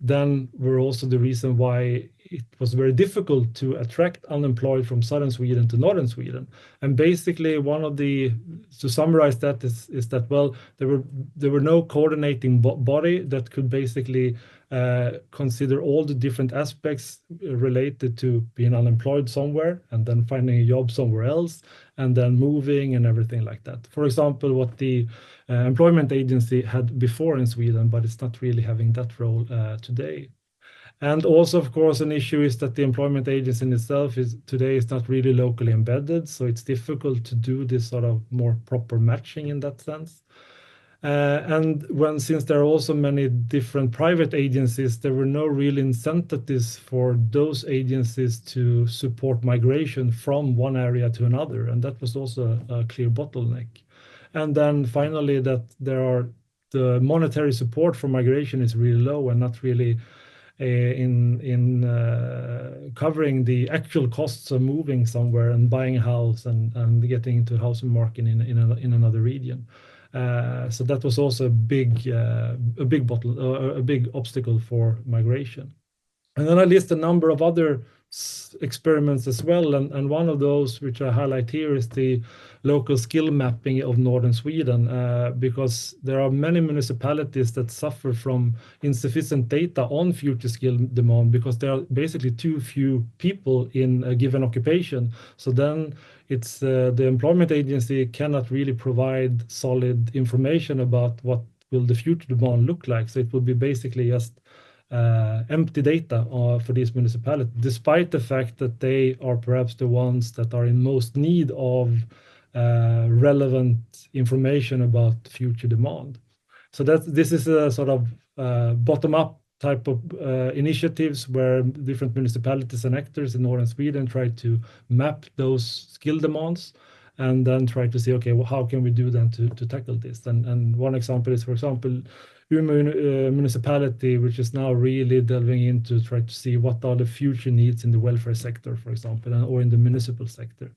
then were also the reason why it was very difficult to attract unemployed from southern Sweden to northern Sweden. And basically, to summarize that is that, well, there were no coordinating body that could basically consider all the different aspects related to being unemployed somewhere and then finding a job somewhere else and then moving and everything like that. For example, what the employment agency had before in Sweden, but it's not really having that role today. And also, of course, an issue is that the employment agency in itself today is not really locally embedded, so it's difficult to do this sort of more proper matching in that sense. And since there are also many different private agencies, there were no real incentives for those agencies to support migration from one area to another, and that was also a clear bottleneck. And then finally, that the monetary support for migration is really low and not really in covering the actual costs of moving somewhere and buying a house and getting into the housing market in another region. So that was also a big obstacle for migration. And then I list a number of other experiments as well, and one of those which I highlight here is the local skill mapping of northern Sweden, because there are many municipalities that suffer from insufficient data on future skill demand because there are basically too few people in a given occupation. So then it's the employment agency cannot really provide solid information about what will the future demand look like. So it will be basically just empty data for these municipalities, despite the fact that they are perhaps the ones that are in most need of relevant information about future demand. So this is a sort of bottom-up type of initiatives where different municipalities and actors in northern Sweden try to map those skill demands and then try to see, okay, well, how can we do then to tackle this? And one example is, for example, Umeå municipality, which is now really delving into try to see what are the future needs in the welfare sector, for example, or in the municipal sector.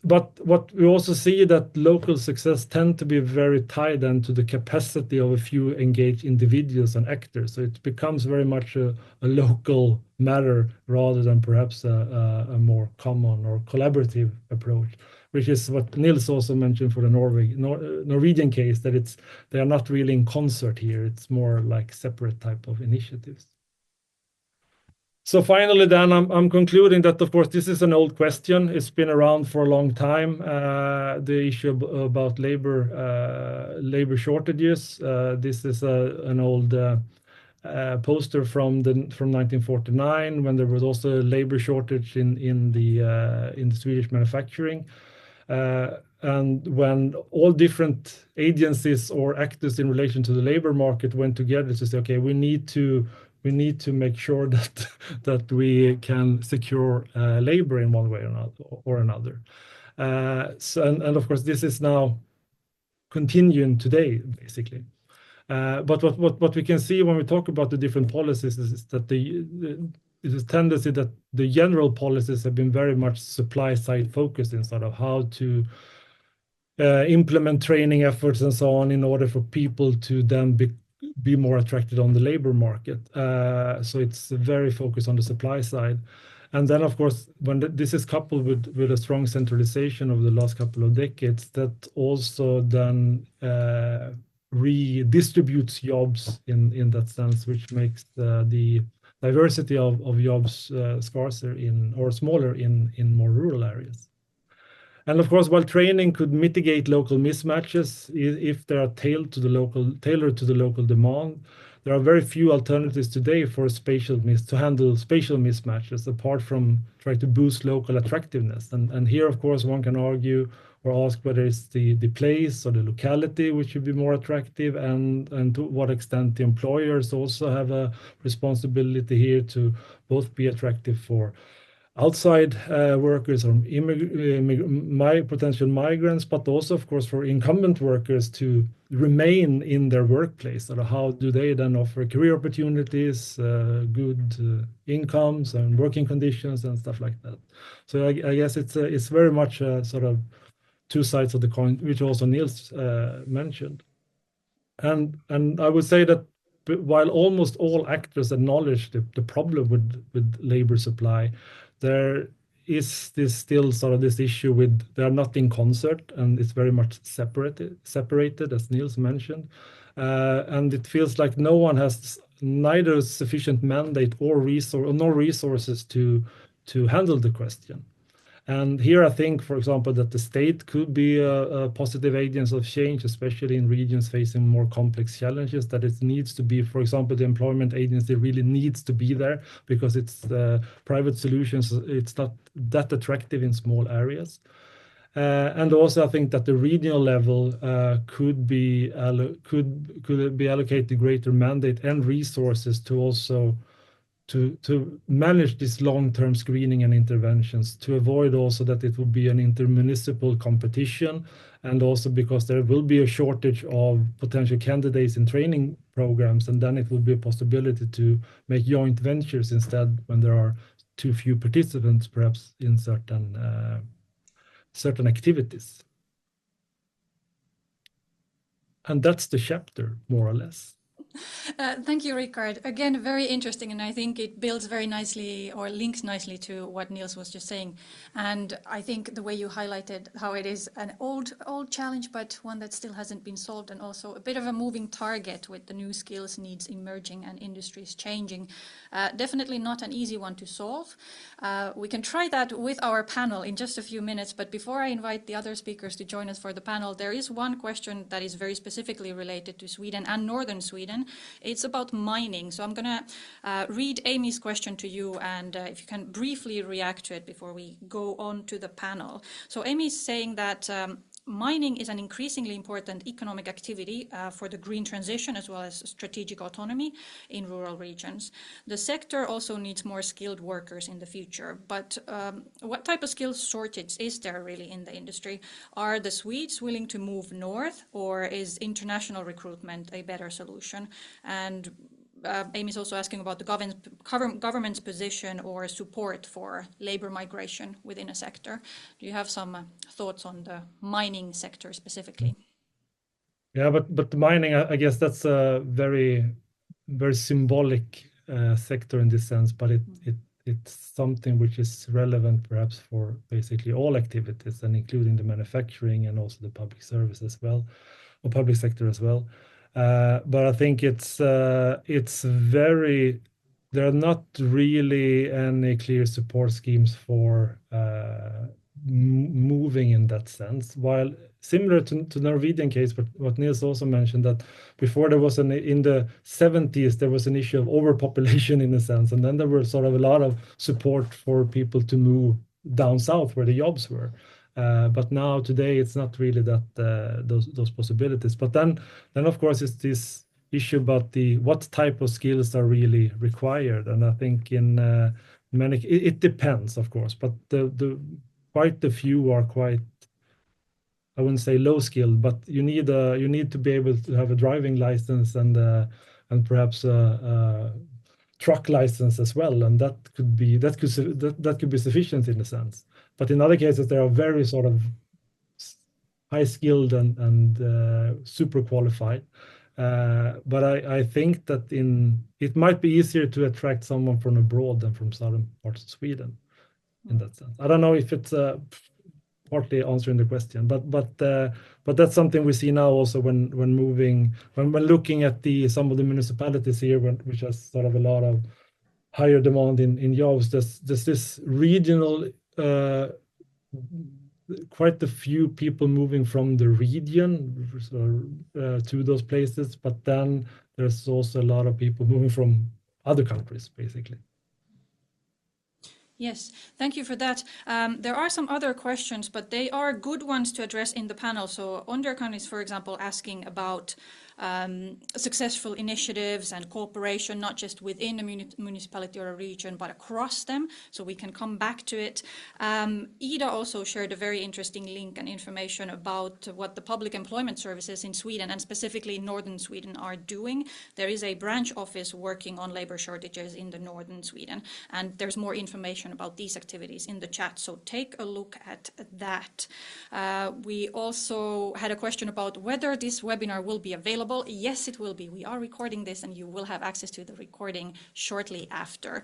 But what we also see that local success tend to be very tied then to the capacity of a few engaged individuals and actors. So it becomes very much a local matter rather than perhaps a more common or collaborative approach, which is what Nils also mentioned for the Norwegian case, that they are not really in concert here. It's more like separate type of initiatives. So finally, then I'm concluding that, of course, this is an old question. It's been around for a long time. The issue about labor shortages. This is an old poster from 1949, when there was also a labor shortage in the Swedish manufacturing. And when all different agencies or actors in relation to the labor market went together to say, okay, we need to make sure that we can secure labor in one way or another. And of course, this is now continuing today, basically. But what we can see when we talk about the different policies is that it is a tendency that the general policies have been very much supply side focused in sort of how to implement training efforts and so on in order for people to then be more attracted on the labor market. So it's very focused on the supply side. And then, of course, when this is coupled with a strong centralization over the last couple of decades, that also then redistributes jobs in that sense, which makes the diversity of jobs scarcer or smaller in more rural areas. And of course, while training could mitigate local mismatches if they are tailored to the local demand, there are very few alternatives today for to handle spatial mismatches apart from trying to boost local attractiveness. And here, of course, one can argue ask whether it's the place or the locality which should be more attractive, and to what extent the employers also have a responsibility here to both be attractive for outside workers or potential migrants, but also, of course, for incumbent workers to remain in their workplace. Or how do they then offer career opportunities, good incomes and working conditions and stuff like that. So I guess it's very much a sort of two sides of the coin, which also Nils mentioned. And I would say that while almost all actors acknowledge the problem with labor supply, there is still sort of this issue with they are not in concert, and it's very much separated, as Nils mentioned. And it feels like no one has neither sufficient mandate or resources to handle the question. And here I think, for example, that the state could be a positive agent of change, especially in regions facing more complex challenges, that it needs to be, for example, the employment agency really needs to be there because it's private solutions. It's not that attractive in small areas. And also I think that the regional level could be allocated greater mandate and resources to also to manage this long-term screening and interventions, to avoid also that it will be an intermunicipal competition, and also because there will be a shortage of potential candidates in training programs, and then it will be a possibility to make joint ventures instead when there are too few participants, perhaps in certain activities. And that's the chapter, more or less. Thank you, Rikard. Again, very interesting, and I think it builds very nicely or links nicely to what Nils was just saying. And I think the way you highlighted how it is an old challenge, but one that still hasn't been solved, and also a bit of a moving target with the new skills needs emerging and industries changing. Definitely not an easy one to solve. We can try that with our panel in just a few minutes, but before I invite the other speakers to join us for the panel, there is one question that is very specifically related to Sweden and northern Sweden. It's about mining. So I'm going to read Amy's question to you, and if you can briefly react to it before we go on to the panel. So Amy's saying that mining is an increasingly important economic activity for the green transition as well as strategic autonomy in rural regions. The sector also needs more skilled workers in the future. But what type of skills shortage is there really in the industry? Are the Swedes willing to move north, or is international recruitment a better solution? And Amy's also asking about the government's position or support for labor migration within a sector. Do you have some thoughts on the mining sector specifically? Yeah, but the mining, I guess that's a very, very symbolic sector in this sense, but it's something which is relevant perhaps for basically all activities, and including the manufacturing and also the public service as well, or public sector as well. But I think it's very, there are not really any clear support schemes for moving in that sense. While similar to the Norwegian case, but what Nils also mentioned, that before there was in the 70s, there was an issue of overpopulation in a sense. And then there were sort of a lot of support for people to move down south where the jobs were. But now today it's not really that those possibilities. But then of course it's this issue about what type of skills are really required. And I think in many it depends, of course, but the quite a few are quite, I wouldn't say low skilled, but you need to be able to have a driving license and perhaps a truck license as well, and that could be sufficient in a sense. But in other cases, there are very sort of high skilled and super qualified. But I think that it might be easier to attract someone from abroad than from southern parts of Sweden in that sense. I don't know if it's partly answering the question, but that's something we see now also when looking at some of the municipalities here, which has sort of a lot of higher demand in jobs. There's this regional, quite a few people moving from the region to those places, but then there's also a lot of people moving from other countries, basically. Yes, thank you for that. There are some other questions, but they are good ones to address in the panel. So Onderkan is, for example, asking about successful initiatives and cooperation, not just within a municipality or a region, but across them, so we can come back to it. Ida also shared a very interesting link and information about what the public employment services in Sweden, and specifically in northern Sweden, are doing. There is a branch office working on labor shortages in the northern Sweden, and there's more information about these activities in the chat, so take a look at that. We also had a question about whether this webinar will be available. Yes, it will be. We are recording this and you will have access to the recording shortly after.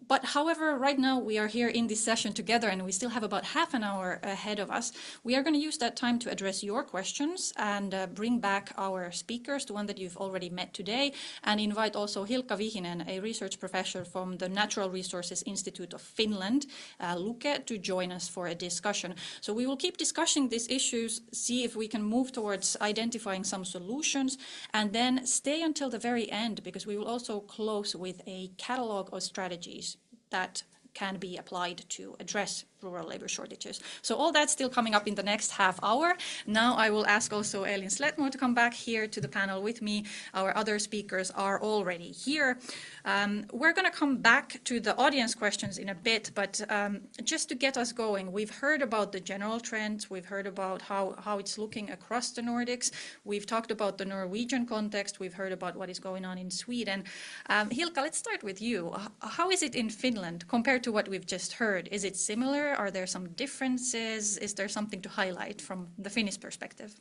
But however, right now we are here in this session together and we still have about half an hour ahead of us. We are going to use that time to address your questions and bring back our speakers, the one that you've already met today, and invite also Hilkka Vihinen, a research professor from the Natural Resources Institute of Finland, Luke, to join us for a discussion. So we will keep discussing these issues, see if we can move towards identifying some solutions, and then stay until the very end, because we will also close with a catalogue of strategies that can be applied to address rural labor shortages. So all that's still coming up in the next half hour. Now I will ask also Elin Slätmo to come back here to the panel with me. Our other speakers are already here. We're going to come back to the audience questions in a bit, but just to get us going, we've heard about the general trends, we've heard about how it's looking across the Nordics, we've talked about the Norwegian context, we've heard about what is going on in Sweden. Hilkka, let's start with you. How is it in Finland compared to what we've just heard? Is it similar? Are there some differences? Is there something to highlight from the Finnish perspective?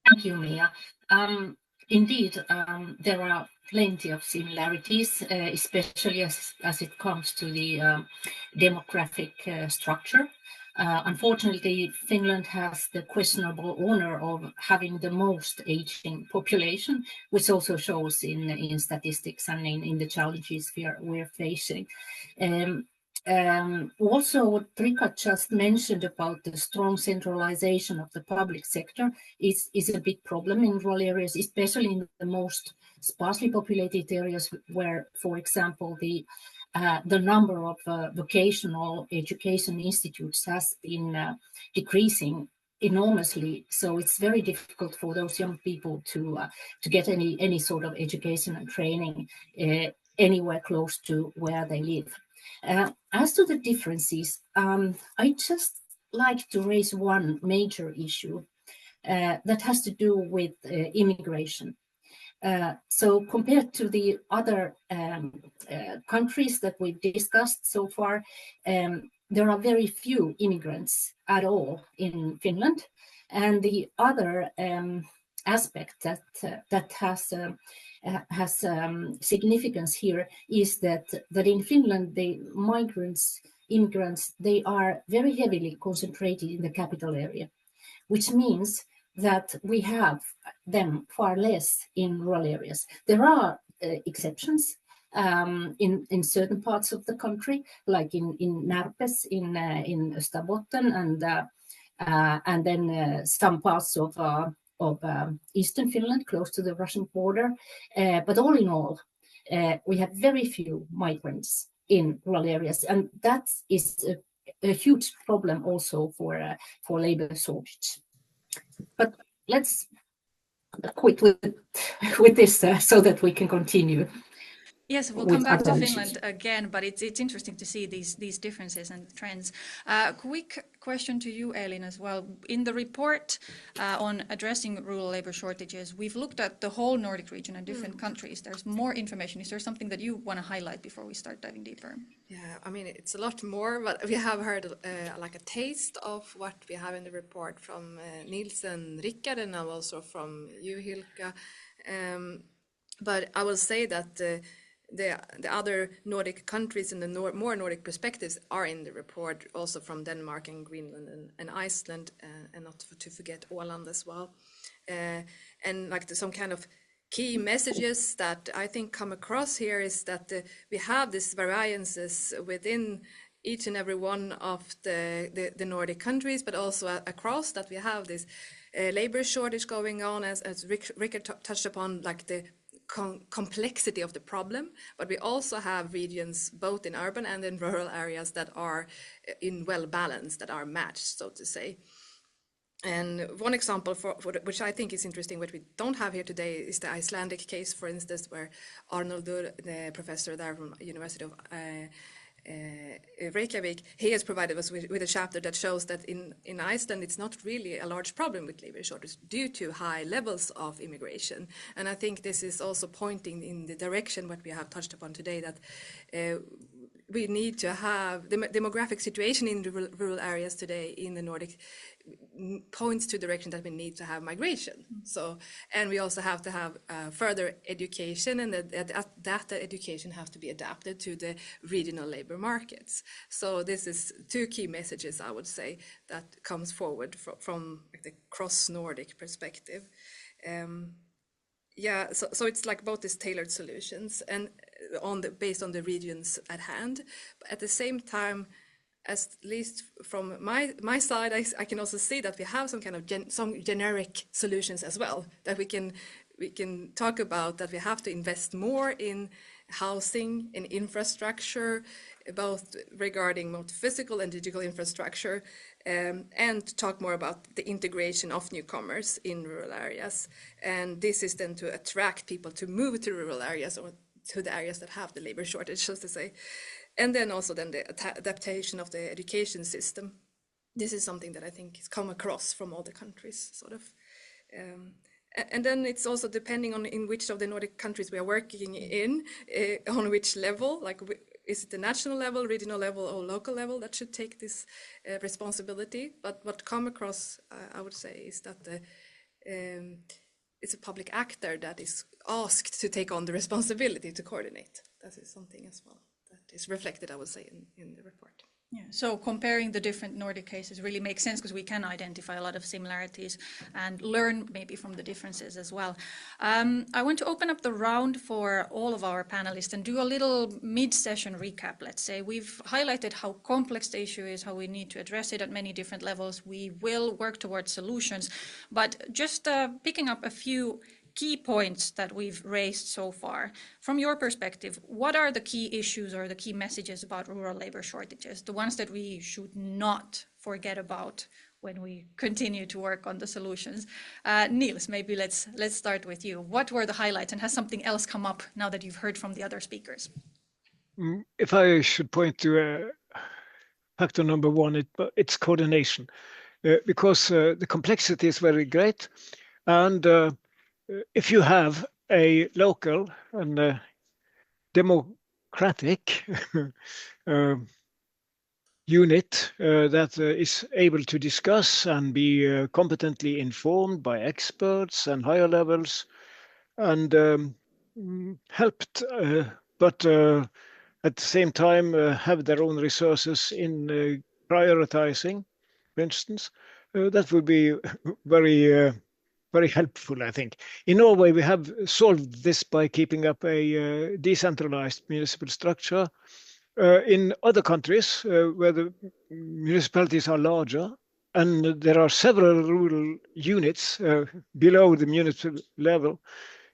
Thank you, Miia. Indeed, there are plenty of similarities, especially as it comes to the demographic structure. Unfortunately, Finland has the questionable honor of having the most aging population, which also shows in statistics and in the challenges we're facing. Also, what Rikard just mentioned about the strong centralization of the public sector is a big problem in rural areas, especially in the most sparsely populated areas where, for example, the number of vocational education institutes has been decreasing enormously. So it's very difficult for those young people to get any sort of education and training anywhere close to where they live. As to the differences, I just like to raise one major issue that has to do with immigration. So compared to the other countries that we've discussed so far, there are very few immigrants at all in Finland. And the other aspect that has significance here is that in Finland, the immigrants, they are very heavily concentrated in the capital area, which means that we have them far less in rural areas. There are exceptions in certain parts of the country, like in Närpes, in Österbotten, and then some parts of eastern Finland, close to the Russian border. But all in all, we have very few migrants in rural areas, and that is a huge problem also for labor shortage. But let's quit with this so that we can continue. Yes, we'll come back to Finland again, but it's interesting to see these differences and trends. Quick question to you, Elin, as well. In the report on addressing rural labor shortages, we've looked at the whole Nordic region and different countries. There's more information. Is there something that you want to highlight before we start diving deeper? Yeah, I mean, it's a lot more, but we have heard like a taste of what we have in the report from Nils and Rikard, and now also from you, Hilkka. But I will say that the other Nordic countries and the more Nordic perspectives are in the report, also from Denmark and Greenland and Iceland, and not to forget Åland as well. And like some kind of key messages that I think come across here is that we have these variances within each and every one of the Nordic countries, but also across that we have this labor shortage going on, as Rikard touched upon, like the complexity of the problem, but we also have regions both in urban and in rural areas that are in well balanced, that are matched, so to say. And one example for which I think is interesting, which we don't have here today, is the Icelandic case, for instance, where Arnaldur, the professor there from University of Reykjavik, he has provided us with a chapter that shows that in Iceland it's not really a large problem with labor shortage due to high levels of immigration. And I think this is also pointing in the direction what we have touched upon today, that we need to have the demographic situation in the rural areas today in the Nordic points to direction that we need to have migration. So, and we also have to have further education, and that education has to be adapted to the regional labor markets. So this is two key messages, I would say, that comes forward from the cross-Nordic perspective. Yeah, so it's like both these tailored solutions and based on the regions at hand, but at the same time, at least from my side, I can also see that we have some kind of some generic solutions as well that we can talk about, that we have to invest more in housing, in infrastructure, both regarding both physical and digital infrastructure, and talk more about the integration of newcomers in rural areas. And this is then to attract people to move to rural areas or to the areas that have the labor shortage, so to say. And then also then the adaptation of the education system. This is something that I think has come across from all the countries, sort of. And then it's also depending on in which of the Nordic countries we are working in, on which level, like is it the national level, regional level, or local level that should take this responsibility. But what come across, I would say, is that it's a public actor that is asked to take on the responsibility to coordinate. That is something as well that is reflected, I would say, in the report. Yeah, so comparing the different Nordic cases really makes sense because we can identify a lot of similarities and learn maybe from the differences as well. I want to open up the round for all of our panelists and do a little mid-session recap, let's say. We've highlighted how complex the issue is, how we need to address it at many different levels. We will work towards solutions, but just picking up a few key points that we've raised so far. From your perspective, what are the key issues or the key messages about rural labor shortages, the ones that we should not forget about when we continue to work on the solutions? Nils, maybe let's start with you. What were the highlights, and has something else come up now that you've heard from the other speakers? If I should point to factor number one, it's coordination, because the complexity is very great, and if you have a local and democratic unit that is able to discuss and be competently informed by experts and higher levels and helped, but at the same time have their own resources in prioritizing, for instance, that would be very helpful, I think. In Norway, we have solved this by keeping up a decentralized municipal structure. In other countries, where the municipalities are larger, and there are several rural units below the municipal level,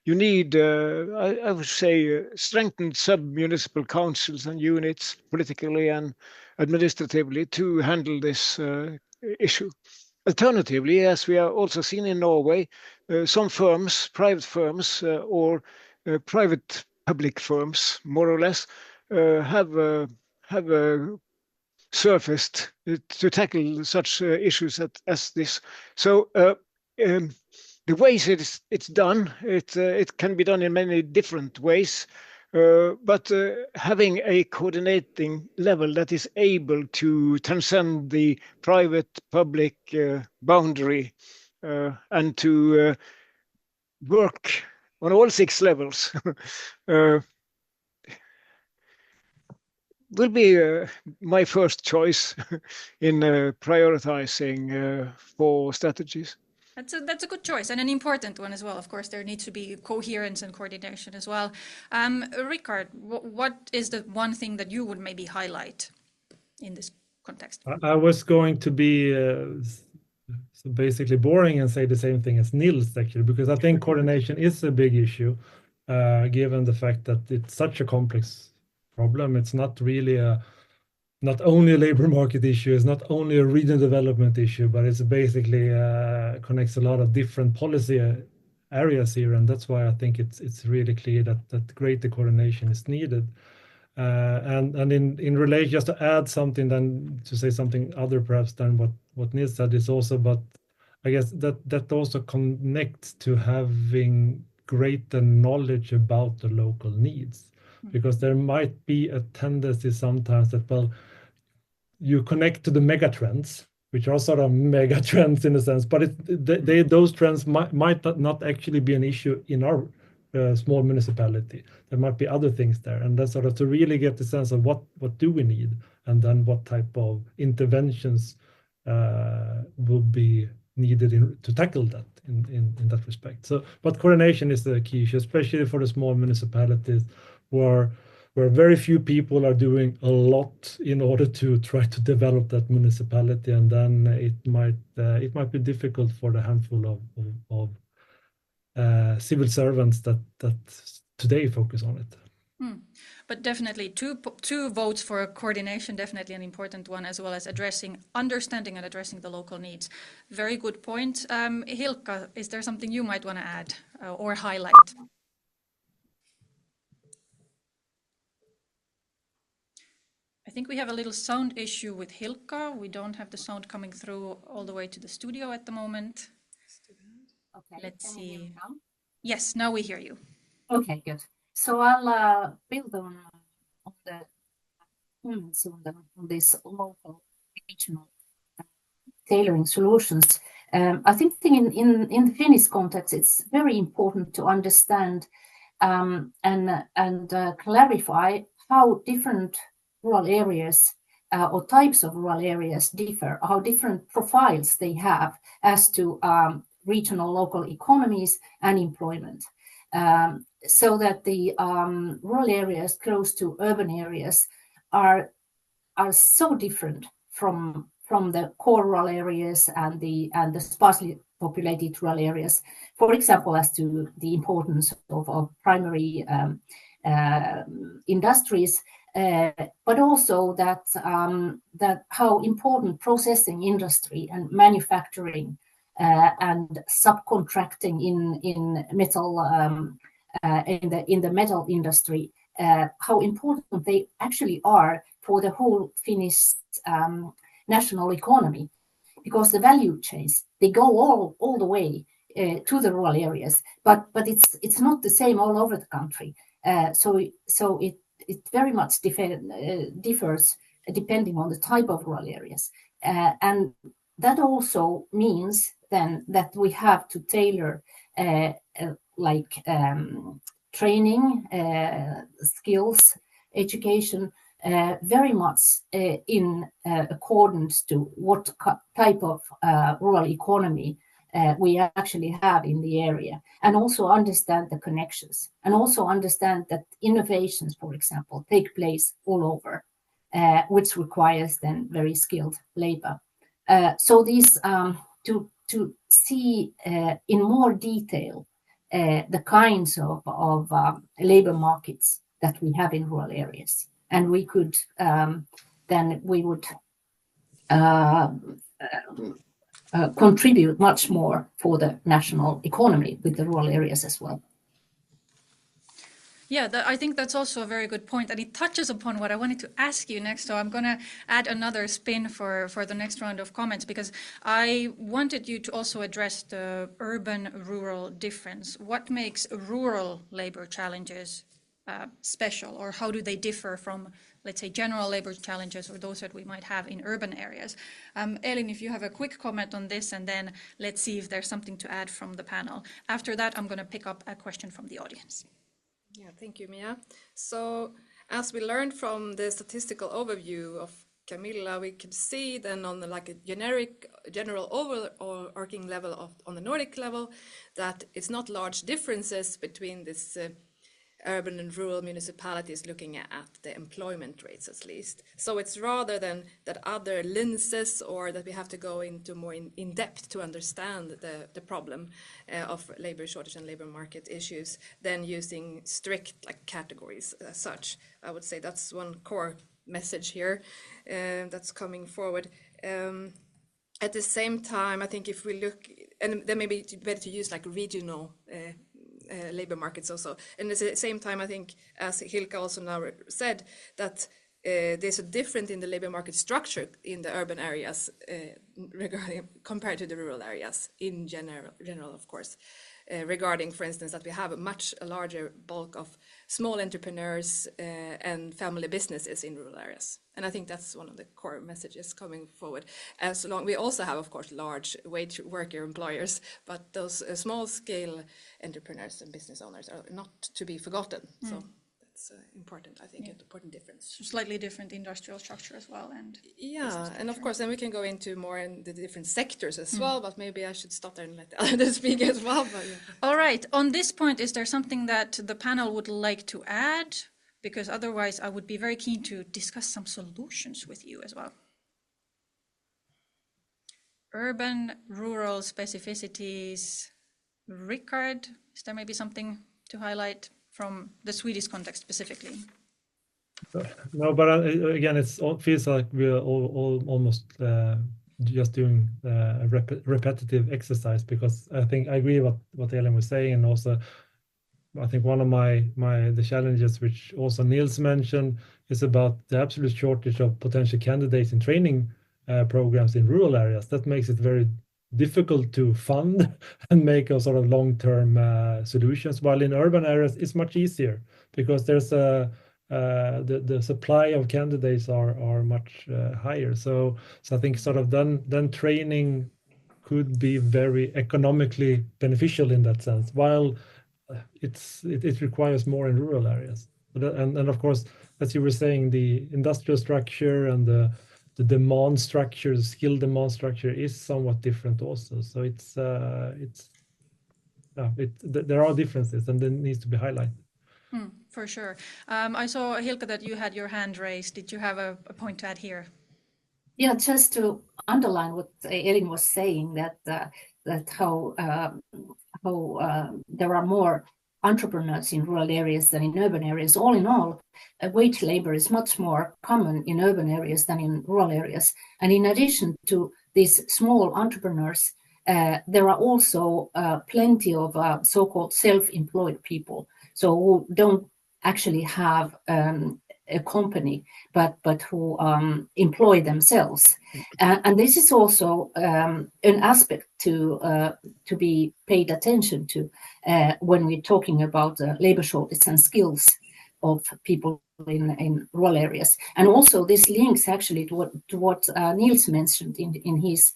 you need, I would say, strengthened sub-municipal councils and units, politically and administratively, to handle this issue. Alternatively, as we are also seen in Norway, some firms, private firms or private public firms, more or less, have surfaced to tackle such issues as this. So the ways it's done, it can be done in many different ways. But having a coordinating level that is able to transcend the private-public boundary and to work on all 6 levels will be my first choice in prioritizing for strategies. That's a good choice, and an important one as well. Of course, there needs to be coherence and coordination as well. Rikard, what is the one thing that you would maybe highlight in this context? I was going to be basically boring and say the same thing as Nils, actually, because I think coordination is a big issue. given the fact that it's such a complex problem. It's not really not only a labor market issue, it's not only a regional development issue, but it's basically connects a lot of different policy areas here, and that's why I think it's really clear that greater coordination is needed. And in relation, just to add something, then to say something other perhaps than what Nils said is also, but I guess that also connects to having greater knowledge about the local needs, because there might be a tendency sometimes that, well, you connect to the mega trends, which are sort of mega trends in a sense, but those trends might not actually be an issue in our small municipality. There might be other things there, and that's sort of to really get the sense of what do we need, and then what type of interventions will be needed to tackle that in that respect. So, but coordination is the key issue, especially for the small municipalities where very few people are doing a lot in order to try to develop that municipality, and then it might be difficult for the handful of civil servants that today focus on it. But definitely two votes for coordination, definitely an important one, as well as understanding and addressing the local needs. Very good point. Hilkka, is there something you might want to add or highlight? I think we have a little sound issue with Hilkka. We don't have the sound coming through all the way to the studio at the moment. Okay. Let's Can you hear me see. now? Yes, now we hear you. Okay, good. So I'll build on the comments on this local regional tailoring solutions. I think in the Finnish context, it's very important to understand and clarify how different rural areas or types of rural areas differ, how different profiles they have as to regional local economies and employment. So that the rural areas close to urban areas are so different from the core rural areas and the sparsely populated rural areas. For example, as to the importance of primary industries, but also that how important processing industry and manufacturing and subcontracting in metal in the metal industry, how important they actually are for the whole Finnish national economy, because the value chains, they go all the way to the rural areas, but it's not the same all over the country. So it very much differs depending on the type of rural areas, and that also means then that we have to tailor training, skills, education, very much in accordance to what type of rural economy we actually have in the area, and also understand the connections, and also understand that innovations, for example, take place all over, which requires then very skilled labor. So these to see in more detail the kinds of labor markets that we have in rural areas, and we could then we would contribute much more for the national economy with the rural areas as well. Yeah, I think that's also a very good point, and it touches upon what I wanted to ask you next. So I'm going to add another spin for the next round of comments, because I wanted you to also address the urban-rural difference. What makes rural labor challenges special, or how do they differ from, let's say, general labor challenges or those that we might have in urban areas? Elin, if you have a quick comment on this, and then let's see if there's something to add from the panel. After that, I'm going to pick up a question from the audience. Yeah, thank you, Miia. So as we learned from the statistical overview of Kamila, we could see then on a general overarching level on the Nordic level that it's not large differences between this urban and rural municipalities looking at the employment rates at least. So it's rather than that other lenses, or that we have to go into more in depth to understand the problem of labor shortage and labor market issues, than using strict like categories as such. I would say that's one core message here that's coming forward. At the same time, I think if we look, and then maybe it's better to use like regional labor markets also. And at the same time, I think, as Hilkka also now said, that there's a difference in the labor market structure in the urban areas compared to the rural areas in general, of course. Regarding, for instance, that we have a larger bulk of small entrepreneurs and family businesses in rural areas. And I think that's one of the core messages coming forward. As long we also have, of course, large wage worker employers, but those small-scale entrepreneurs and business owners are not to be forgotten. So that's important, I think, an important difference. Slightly different industrial structure as well. And and of course, then we can go into more in the different sectors as well, but maybe I should stop there and let the others speak as well. But, All right, on this point, is there something that the panel would like to add? Because otherwise I would be very keen to discuss some solutions with you as well. Urban, rural specificities. Rikard, is there maybe something to highlight from the Swedish context specifically? No, but again, it feels like we're almost just doing a repetitive exercise, because I think I agree what Elin was saying, and also I think one of the challenges, which also Nils mentioned, is about the absolute shortage of potential candidates in training programs in rural areas. That makes it very difficult to fund and make a sort of long-term solutions, while in urban areas it's much easier, because there's the supply of candidates are much higher. So I think sort of then training could be very economically beneficial in that sense, while it requires more in rural areas. And of course, as you were saying, the industrial structure and the demand structure, the skill demand structure is somewhat different also. So there are differences, and that needs to be highlighted. For sure. I saw, Hilkka, that you had your hand raised. Did you have a point to add here? Yeah, just to underline what Elin was saying, that how there are more entrepreneurs in rural areas than in urban areas. All in all, wage labor is much more common in urban areas than in rural areas. And in addition to these small entrepreneurs, there are also plenty of so-called self-employed people, so who don't actually have a company, but who employ themselves. And this is also an aspect to be paid attention to when we're talking about labor shortage and skills of people in rural areas. And also this links actually to what Nils mentioned in his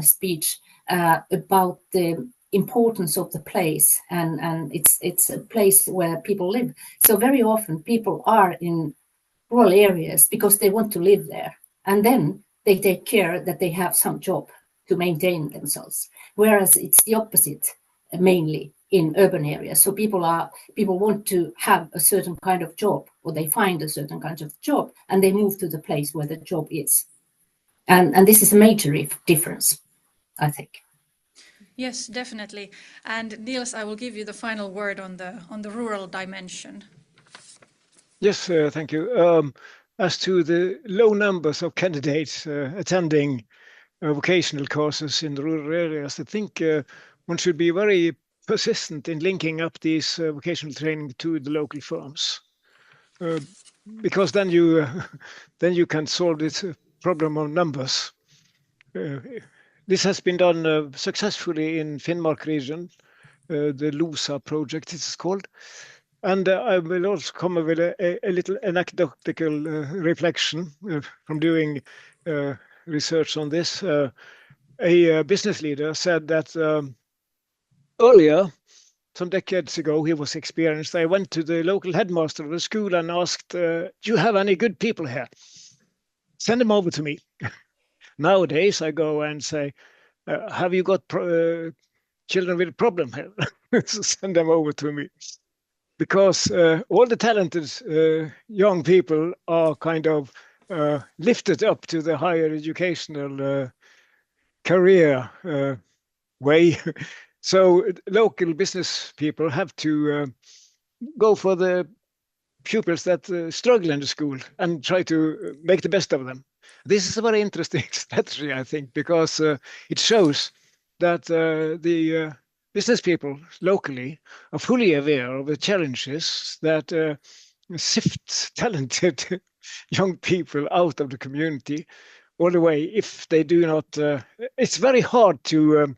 speech about the importance of the place, and it's a place where people live. So very often people are in rural areas because they want to live there, and then they take care that they have some job to maintain themselves, whereas it's the opposite mainly in urban areas. So people want to have a certain kind of job, or they find a certain kind of job and they move to the place where the job is, and this is a major difference, I think. Yes, definitely. And Nils, I will give you the final word on the rural dimension. Yes, thank you. As to the low numbers of candidates attending vocational courses in the rural areas, I think one should be very persistent in linking up these vocational training to the local firms, because then you can solve this problem of numbers. This has been done successfully in Finnmark region, the LOSA project it is called. And I will also come with a little anecdotal reflection from doing research on this. A business leader said that earlier, some decades ago, he was experienced. I went to the local headmaster of the school and asked, do you have any good people here? Send them over to me. Nowadays, I go and say, have you got children with a problem here, send them over to me. Because all the talented young people are kind of lifted up to the higher educational career way. So local business people have to go for the pupils that struggle in the school and try to make the best of them. This is a very interesting strategy, I think, because it shows that the business people locally are fully aware of the challenges that sift talented young people out of the community all the way. If they do not, it's very hard to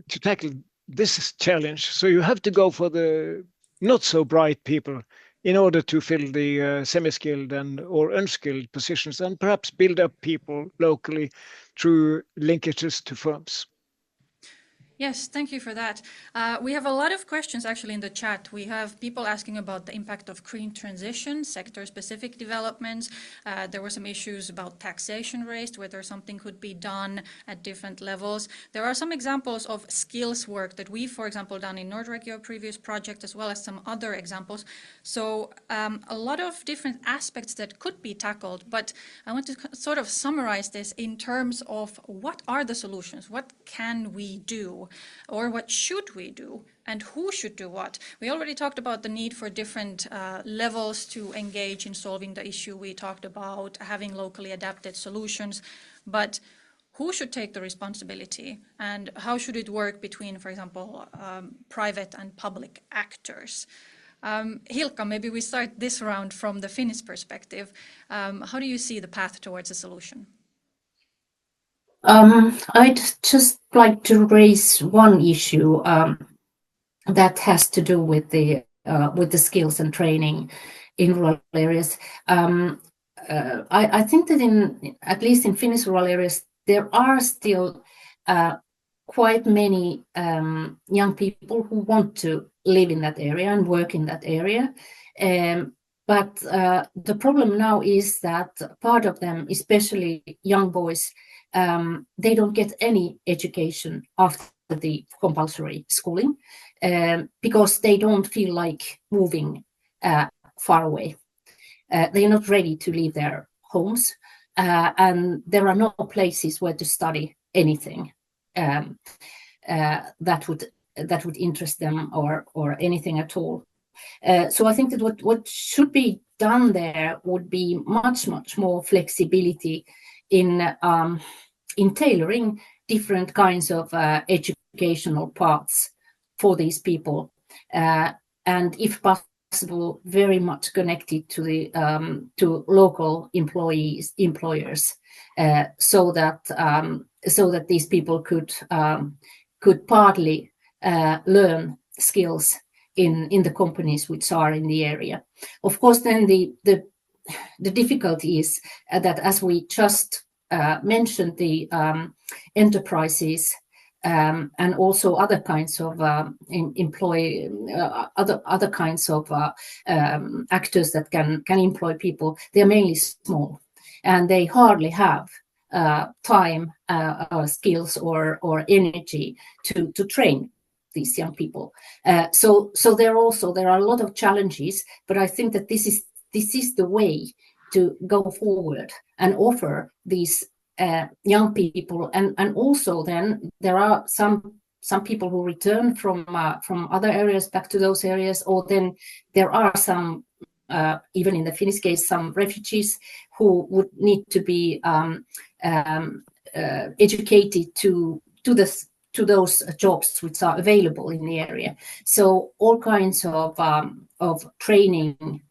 tackle this challenge. So you have to go for the not so bright people in order to fill the semi-skilled and or unskilled positions, and perhaps build up people locally through linkages to firms. Yes, thank you for that. We have a lot of questions actually in the chat. We have people asking about the impact of green transition, sector-specific developments. There were some issues about taxation raised, whether something could be done at different levels. There are some examples of skills work that we, for example, done in Nordregio previous project, as well as some other examples. So a lot of different aspects that could be tackled, but I want to sort of summarize this in terms of what are the solutions? What can we do? Or what should we do, and who should do what? We already talked about the need for different levels to engage in solving the issue. We talked about having locally adapted solutions, but who should take the responsibility, and how should it work between, for example, private and public actors? Hilkka, maybe we start this round from the Finnish perspective. How do you see the path towards a solution? I'd just like to raise one issue that has to do with the skills and training in rural areas. I think that at least in Finnish rural areas, there are still quite many young people who want to live in that area and work in that area. But the problem now is that part of them, especially young boys, they don't get any education after the compulsory schooling because they don't feel like moving far away. They're not ready to leave their homes, and there are no places where to study anything that would interest them or anything at all. So I think that what should be done there would be much more flexibility in tailoring different kinds of educational paths for these people, and if possible, very much connected to the to local employers, so that these people could partly learn skills in the companies which are in the area. Of course, then the difficulty is that, as we just mentioned, the enterprises and also other kinds of other kinds of actors that can employ people, they're mainly small, and they hardly have time, skills, or energy to train these young people. So there are a lot of challenges, but I think that this is the way to go forward and offer these young people, and also then there are some people who return from other areas back to those areas, or then there are some even in the Finnish case, some refugees who would need to be educated to those jobs which are available in the area. So all kinds of training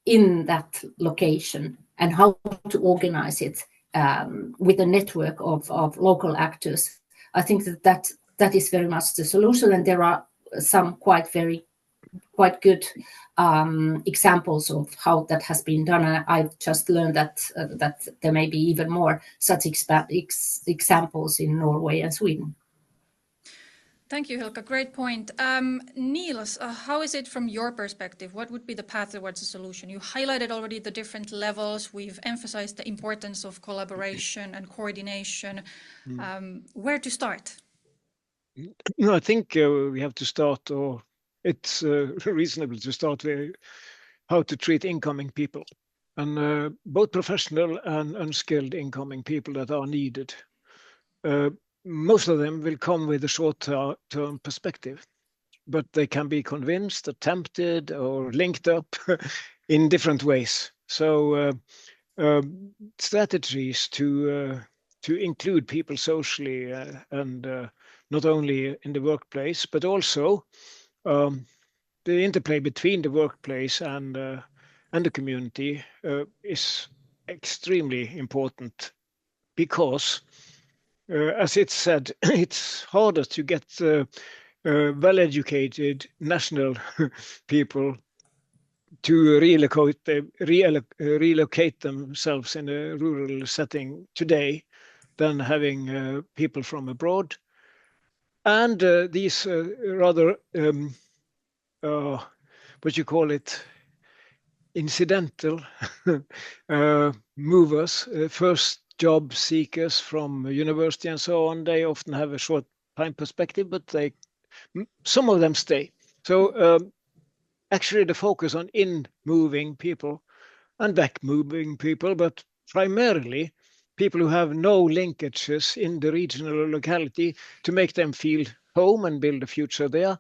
in that location, and how to organize it with a network of local actors. I think that is very much the solution, and there are some quite good examples of how that has been done. And I've just learned that there may be even more such examples in Norway and Sweden. Thank you, Hilkka. Great point. Nils, how is it from your perspective? What would be the path towards a solution? You highlighted already the different levels. We've emphasized the importance of collaboration and coordination. Where to start? I think we have to start, or it's reasonable to start with how to treat incoming people, and both professional and unskilled incoming people that are needed. Most of them will come with a short-term perspective, but they can be convinced, or tempted, or linked up in different ways. So strategies to include people socially and not only in the workplace, but also the interplay between the workplace and the community is extremely important, because as it's said, it's harder to get well-educated national people to relocate themselves in a rural setting today than having people from abroad. And these rather, what you call it, incidental movers, first job seekers from university and so on, they often have a short time perspective, but some of them stay. So actually the focus on in-moving people and back-moving people, but primarily people who have no linkages in the regional locality, to make them feel home and build a future there.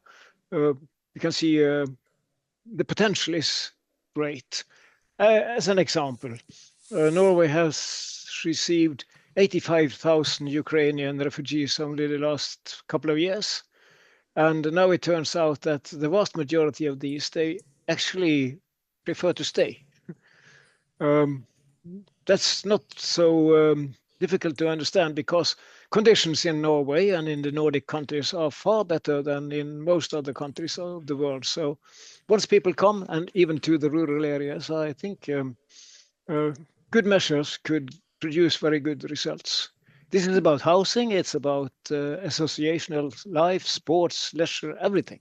You can see the potential is great. As an example, Norway has received 85,000 Ukrainian refugees only the last couple of years. And now it turns out that the vast majority of these, they actually prefer to stay. That's not so difficult to understand, because conditions in Norway and in the Nordic countries are far better than in most other countries of the world. So once people come, and even to the rural areas, I think good measures could produce very good results. This is about housing, it's about associational life, sports, leisure, everything.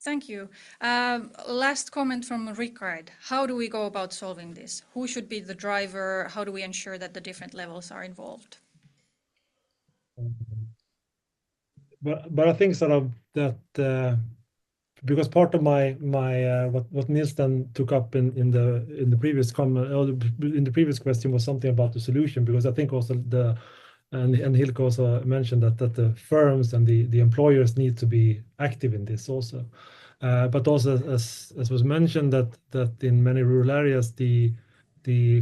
Thank you. Last comment from Rikard. How do we go about solving this? Who should be the driver? How do we ensure that the different levels are involved? But I think sort of that because part of my what Nils then took up in the previous comment, or in the previous question, was something about the solution, because I think also and Hilkka also mentioned that the firms and the employers need to be active in this also. But also, as was mentioned, that in many rural areas, the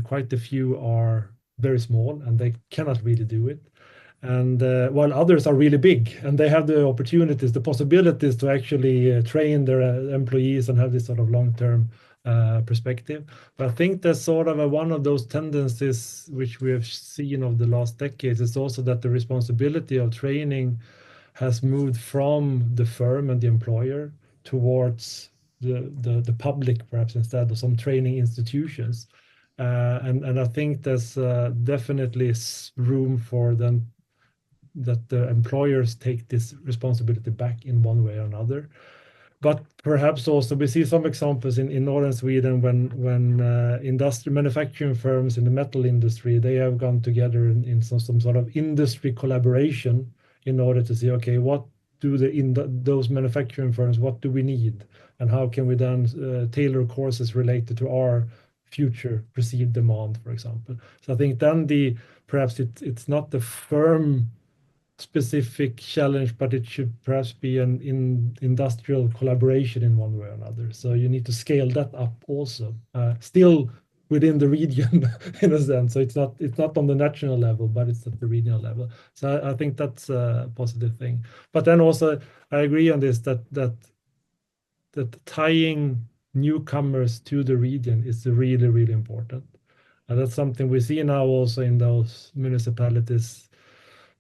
quite a few are very small and they cannot really do it. And while others are really big and they have the opportunities, the possibilities to actually train their employees and have this sort of long-term perspective. But I think that's sort of one of those tendencies which we have seen over the last decades, is also that the responsibility of training has moved from the firm and the employer towards the public, perhaps, instead of some training institutions. And I think there's definitely room for them, that the employers take this responsibility back in one way or another. But perhaps also we see some examples in northern Sweden when industrial manufacturing firms in the metal industry, they have gone together in some sort of industry collaboration in order to see, okay, what do those manufacturing firms, what do we need? And how can we then tailor courses related to our future perceived demand, for example. So I think then perhaps it's not the firm specific challenge, but it should perhaps be an industrial collaboration in one way or another. So you need to scale that up also, still within the region in a sense. So it's not on the national level, but it's at the regional level. So I think that's a positive thing. But then also I agree on this, that tying newcomers to the region is really, really important. And that's something we see now also in those municipalities,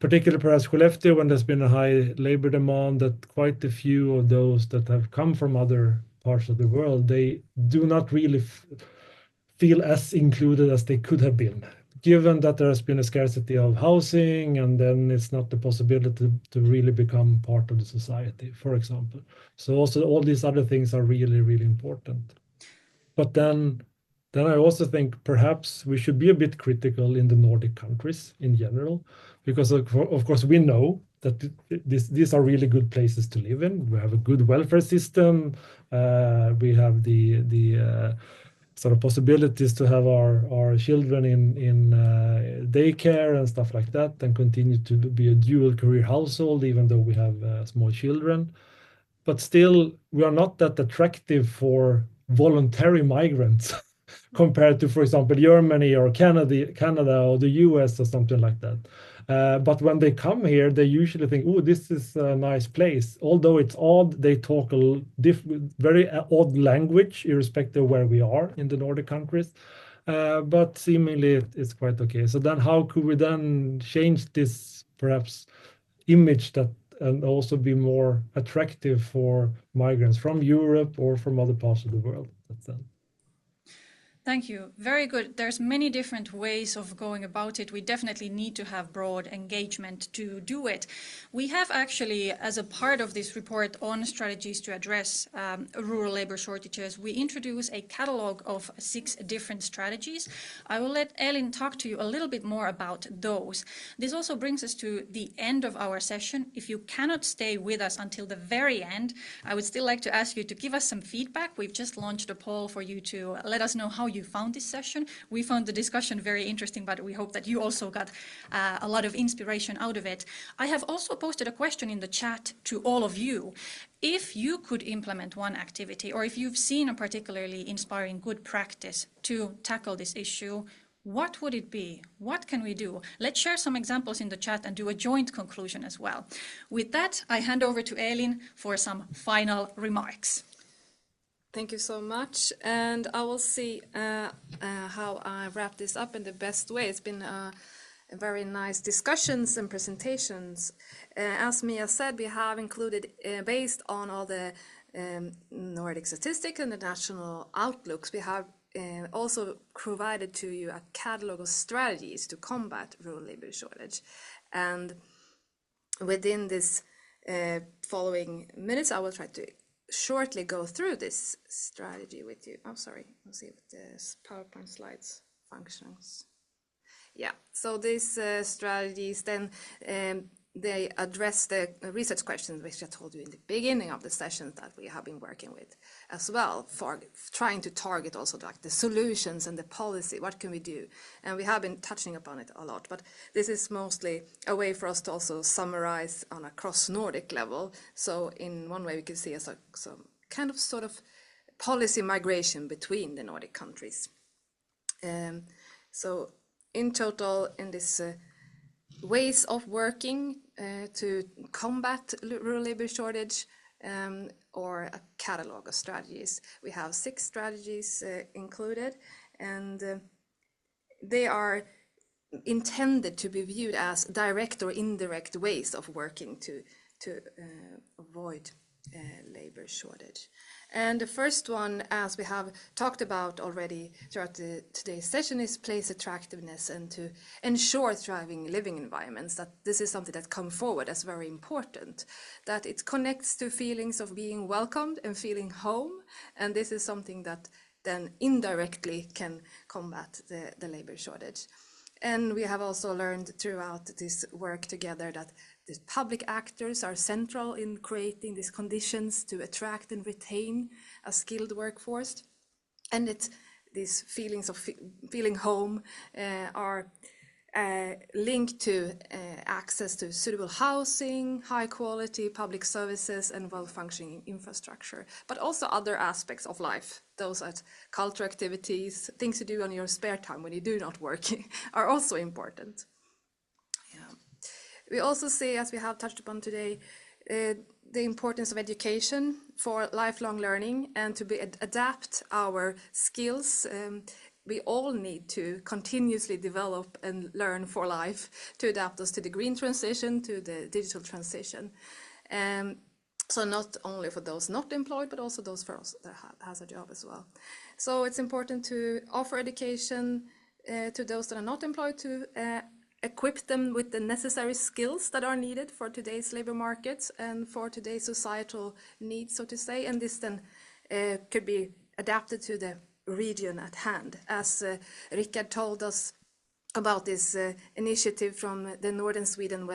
particularly perhaps Skellefteå, when there's been a high labor demand, that quite a few of those that have come from other parts of the world, they do not really feel as included as they could have been, given that there has been a scarcity of housing, and then it's not the possibility to really become part of the society, for example. So also all these other things are really, really important. But then I also think perhaps we should be a bit critical in the Nordic countries in general, because of course we know that these are really good places to live in. We have a good welfare system. We have the sort of possibilities to have our children in daycare and stuff like that, and continue to be a dual career household, even though we have small children. But still, we are not that attractive for voluntary migrants compared to, for example, Germany or Canada or the US or something like that. But when they come here, they usually think, oh, this is a nice place. Although it's odd, they talk a very odd language, irrespective of where we are in the Nordic countries. But seemingly it's quite okay. So then how could we then change this perhaps image that and also be more attractive for migrants from Europe or from other parts of the world? That's that. Thank you. Very good. There's many different ways of going about it. We definitely need to have broad engagement to do it. We have actually, as a part of this report on strategies to address rural labor shortages, we introduce a catalogue of 6 different strategies. I will let Elin talk to you a little bit more about those. This also brings us to the end of our session. If you cannot stay with us until the very end, I would still like to ask you to give us some feedback. We've just launched a poll for you to let us know how you found this session. We found the discussion very interesting, but we hope that you also got a lot of inspiration out of it. I have also posted a question in the chat to all of you. If you could implement one activity, or if you've seen a particularly inspiring good practice to tackle this issue, what would it be? What can we do? Let's share some examples in the chat and do a joint conclusion as well. With that, I hand over to Elin for some final remarks. Thank you so much, and I will see how I wrap this up in the best way. It's been very nice discussions and presentations. As Miia said, we have included, based on all the Nordic statistics and the national outlooks, we have also provided to you a catalogue of strategies to combat rural labor shortage. And within this following minutes, I will try to shortly go through this strategy with you. Oh, sorry, let's see if this PowerPoint slides functions. Yeah, so these strategies then they address the research questions which I told you in the beginning of the sessions that we have been working with as well, for trying to target also like the solutions and the policy. What can we do? And we have been touching upon it a lot, but this is mostly a way for us to also summarize on a cross-Nordic level. So in one way we can see as some kind of sort of policy migration between the Nordic countries. So in total, in this ways of working to combat rural labor shortage, or a catalogue of strategies. We have 6 strategies included, and they are intended to be viewed as direct or indirect ways of working to avoid labor shortage. And the first one, as we have talked about already throughout today's session, is place attractiveness and to ensure thriving living environments. That this is something that comes forward as very important, that it connects to feelings of being welcomed and feeling home. And this is something that then indirectly can combat the labor shortage. And we have also learned throughout this work together that the public actors are central in creating these conditions to attract and retain a skilled workforce. And these feelings of feeling home are linked to access to suitable housing, high quality public services, and well-functioning infrastructure, but also other aspects of life. Those are cultural activities, things you do on your spare time when you do not work, are also important. Yeah. We also see, as we have touched upon today, the importance of education for lifelong learning and to adapt our skills. We all need to continuously develop and learn for life to adapt us to the green transition, to the digital transition. So not only for those not employed, but also those for us that has a job as well. So it's important to offer education to those that are not employed to equip them with the necessary skills that are needed for today's labor markets and for today's societal needs, so to say. And this then could be adapted to the region at hand. As Rikard told us about this initiative from the northern Sweden,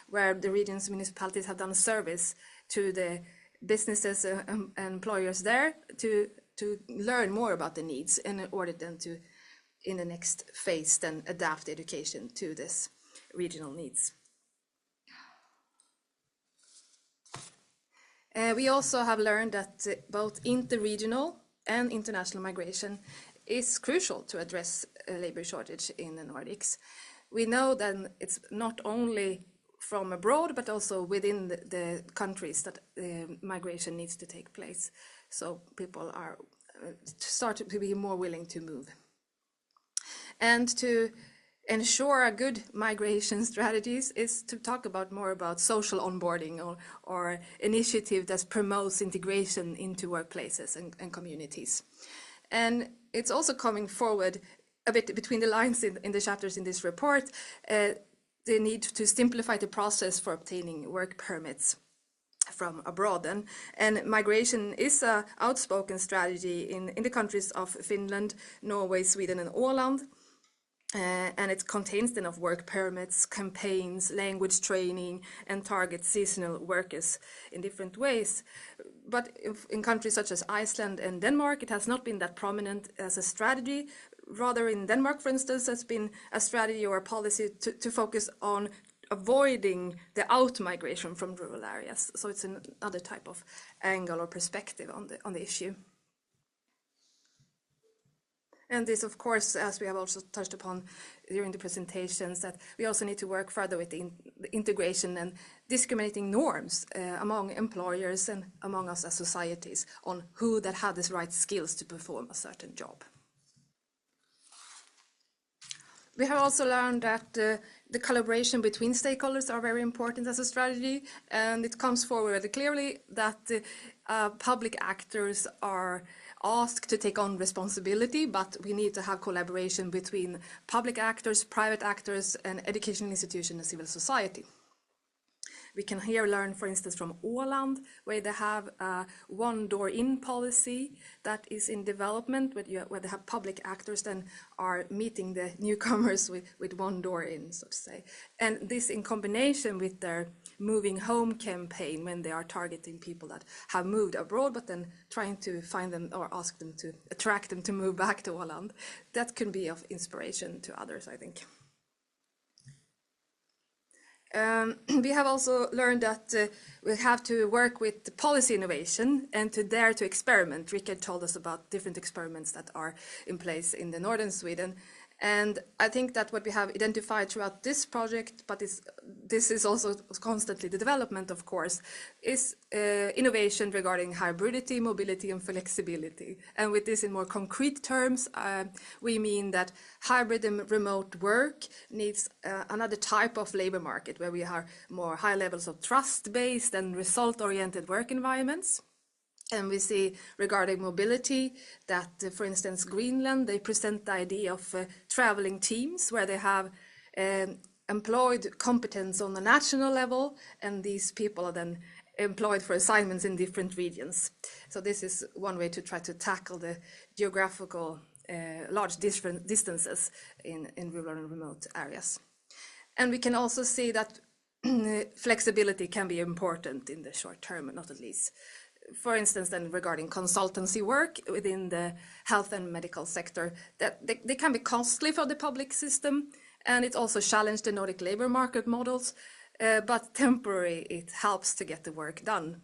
where the region's municipalities have done service to the businesses and employers there to learn more about the needs in order then to, in the next phase, then adapt education to this regional needs. We also have learned that both interregional and international migration is crucial to address a labor shortage in the Nordics. We know that it's not only from abroad, but also within the countries that migration needs to take place. So people are starting to be more willing to move. And to ensure a good migration strategies is to talk more about social onboarding or initiative that promotes integration into workplaces and communities. And it's also coming forward a bit between the lines in the chapters in this report, the need to simplify the process for obtaining work permits from abroad. And migration is an outspoken strategy in the countries of Finland, Norway, Sweden, and Åland. And it contains then of work permits, campaigns, language training, and targets seasonal workers in different ways. But in countries such as Iceland and Denmark, it has not been that prominent as a strategy. Rather, in Denmark, for instance, has been a strategy or a policy to focus on avoiding the out-migration from rural areas. So it's another type of angle or perspective on the issue. And this, of course, as we have also touched upon during the presentations, that we also need to work further with the integration and discriminating norms among employers and among us as societies on who that have the right skills to perform a certain job. We have also learned that the collaboration between stakeholders are very important as a strategy, and it comes forward clearly that public actors are asked to take on responsibility, but we need to have collaboration between public actors, private actors, and educational institutions and civil society. We can here learn, for instance, from Åland, where they have a one-door-in policy that is in development, where they have public actors then are meeting the newcomers with one door in, so to say. And this in combination with their moving home campaign, when they are targeting people that have moved abroad, but then trying to find them or ask them to attract them to move back to Åland, that can be of inspiration to others, I think. We have also learned that we have to work with policy innovation and to dare to experiment. Rikard told us about different experiments that are in place in the northern Sweden. And I think that what we have identified throughout this project, but this is also constantly the development, of course, is innovation regarding hybridity, mobility, and flexibility. And with this in more concrete terms, we mean that hybrid and remote work needs another type of labor market where we have more high levels of trust-based and result-oriented work environments. And we see regarding mobility that, for instance, Greenland, they present the idea of traveling teams where they have employed competence on the national level, and these people are then employed for assignments in different regions. So this is one way to try to tackle the geographical large different distances in rural and remote areas. And we can also see that flexibility can be important in the short term, not at least. For instance, then regarding consultancy work within the health and medical sector, that they can be costly for the public system, and it also challenges the Nordic labor market models, but temporary, it helps to get the work done,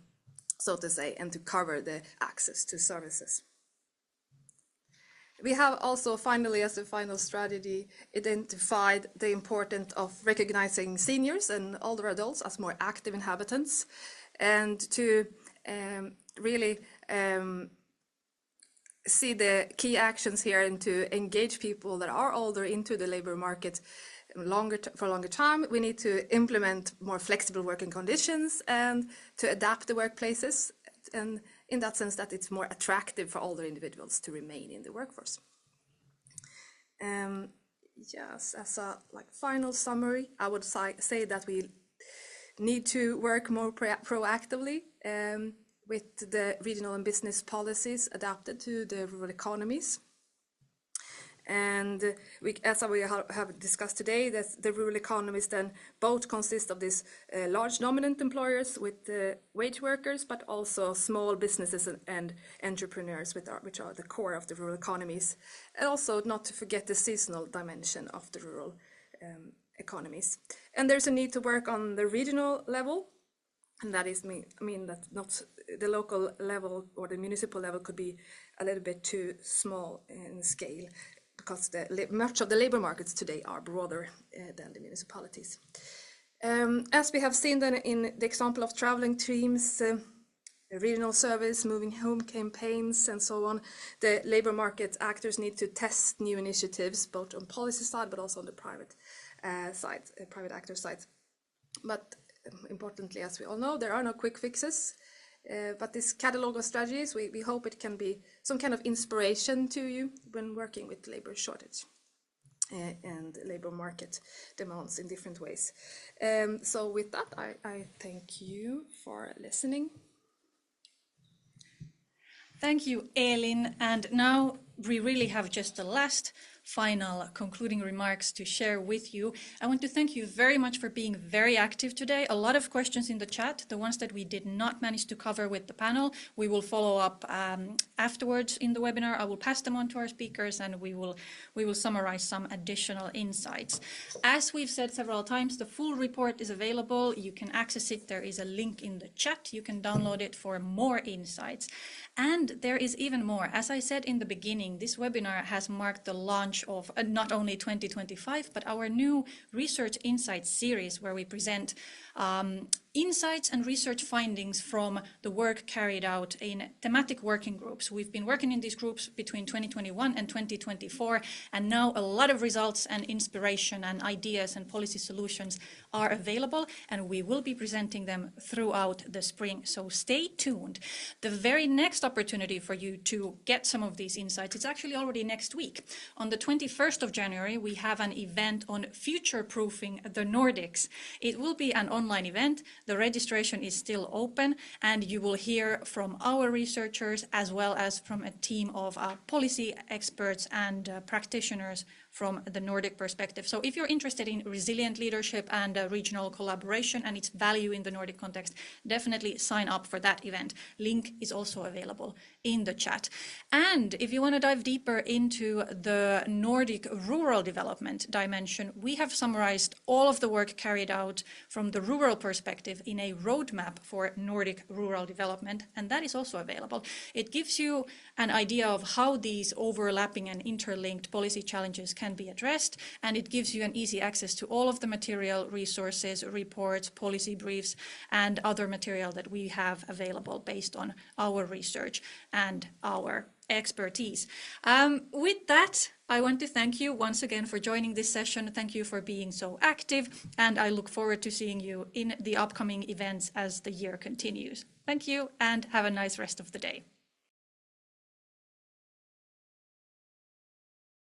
so to say, and to cover the access to services. We have also finally, as a final strategy, identified the importance of recognizing seniors and older adults as more active inhabitants, and to really see the key actions here and to engage people that are older into the labor market for a longer time. We need to implement more flexible working conditions and to adapt the workplaces, and in that sense that it's more attractive for older individuals to remain in the workforce. Yes, as a final summary, I would say that we need to work more proactively with the regional and business policies adapted to the rural economies. And as we have discussed today, that the rural economies then both consist of these large dominant employers with wage workers, but also small businesses and entrepreneurs, which are the core of the rural economies. And also not to forget the seasonal dimension of the rural economies. And there's a need to work on the regional level. And that is, that not the local level or the municipal level could be a little bit too small in scale, because much of the labor markets today are broader than the municipalities. As we have seen then in the example of traveling teams, regional service, moving home campaigns, and so on, the labor market actors need to test new initiatives, both on policy side, but also on the private side, private actor side. But importantly, as we all know, there are no quick fixes. But this catalogue of strategies, we hope it can be some kind of inspiration to you when working with labor shortage and labor market demands in different ways. So with that, I thank you for listening. Thank you, Elin. And now we really have just the last final concluding remarks to share with you. I want to thank you very much for being very active today. A lot of questions in the chat, the ones that we did not manage to cover with the panel, we will follow up afterwards in the webinar. I will pass them on to our speakers, and we will summarize some additional insights. As we've said several times, the full report is available. You can access it. There is a link in the chat. You can download it for more insights. And there is even more. As I said in the beginning, this webinar has marked the launch of not only 2025, but our new Research Insights series, where we present insights and research findings from the work carried out in thematic working groups. We've been working in these groups between 2021 and 2024, and now a lot of results and inspiration and ideas and policy solutions are available, and we will be presenting them throughout the spring. So stay tuned. The very next opportunity for you to get some of these insights is actually already next week. On the 21st of January, we have an event on future-proofing the Nordics. It will be an online event. The registration is still open, and you will hear from our researchers as well as from a team of policy experts and practitioners from the Nordic perspective. So if you're interested in resilient leadership and regional collaboration and its value in the Nordic context, definitely sign up for that event. Link is also available in the chat. And if you want to dive deeper into the Nordic rural development dimension, we have summarized all of the work carried out from the rural perspective in a roadmap for Nordic rural development, and that is also available. It gives you an idea of how these overlapping and interlinked policy challenges can be addressed, and it gives you an easy access to all of the material, resources, reports, policy briefs, and other material that we have available based on our research and our expertise. With that, I want to thank you once again for joining this session. Thank you for being so active, and I look forward to seeing you in the upcoming events as the year continues. Thank you, and have a nice rest of the day.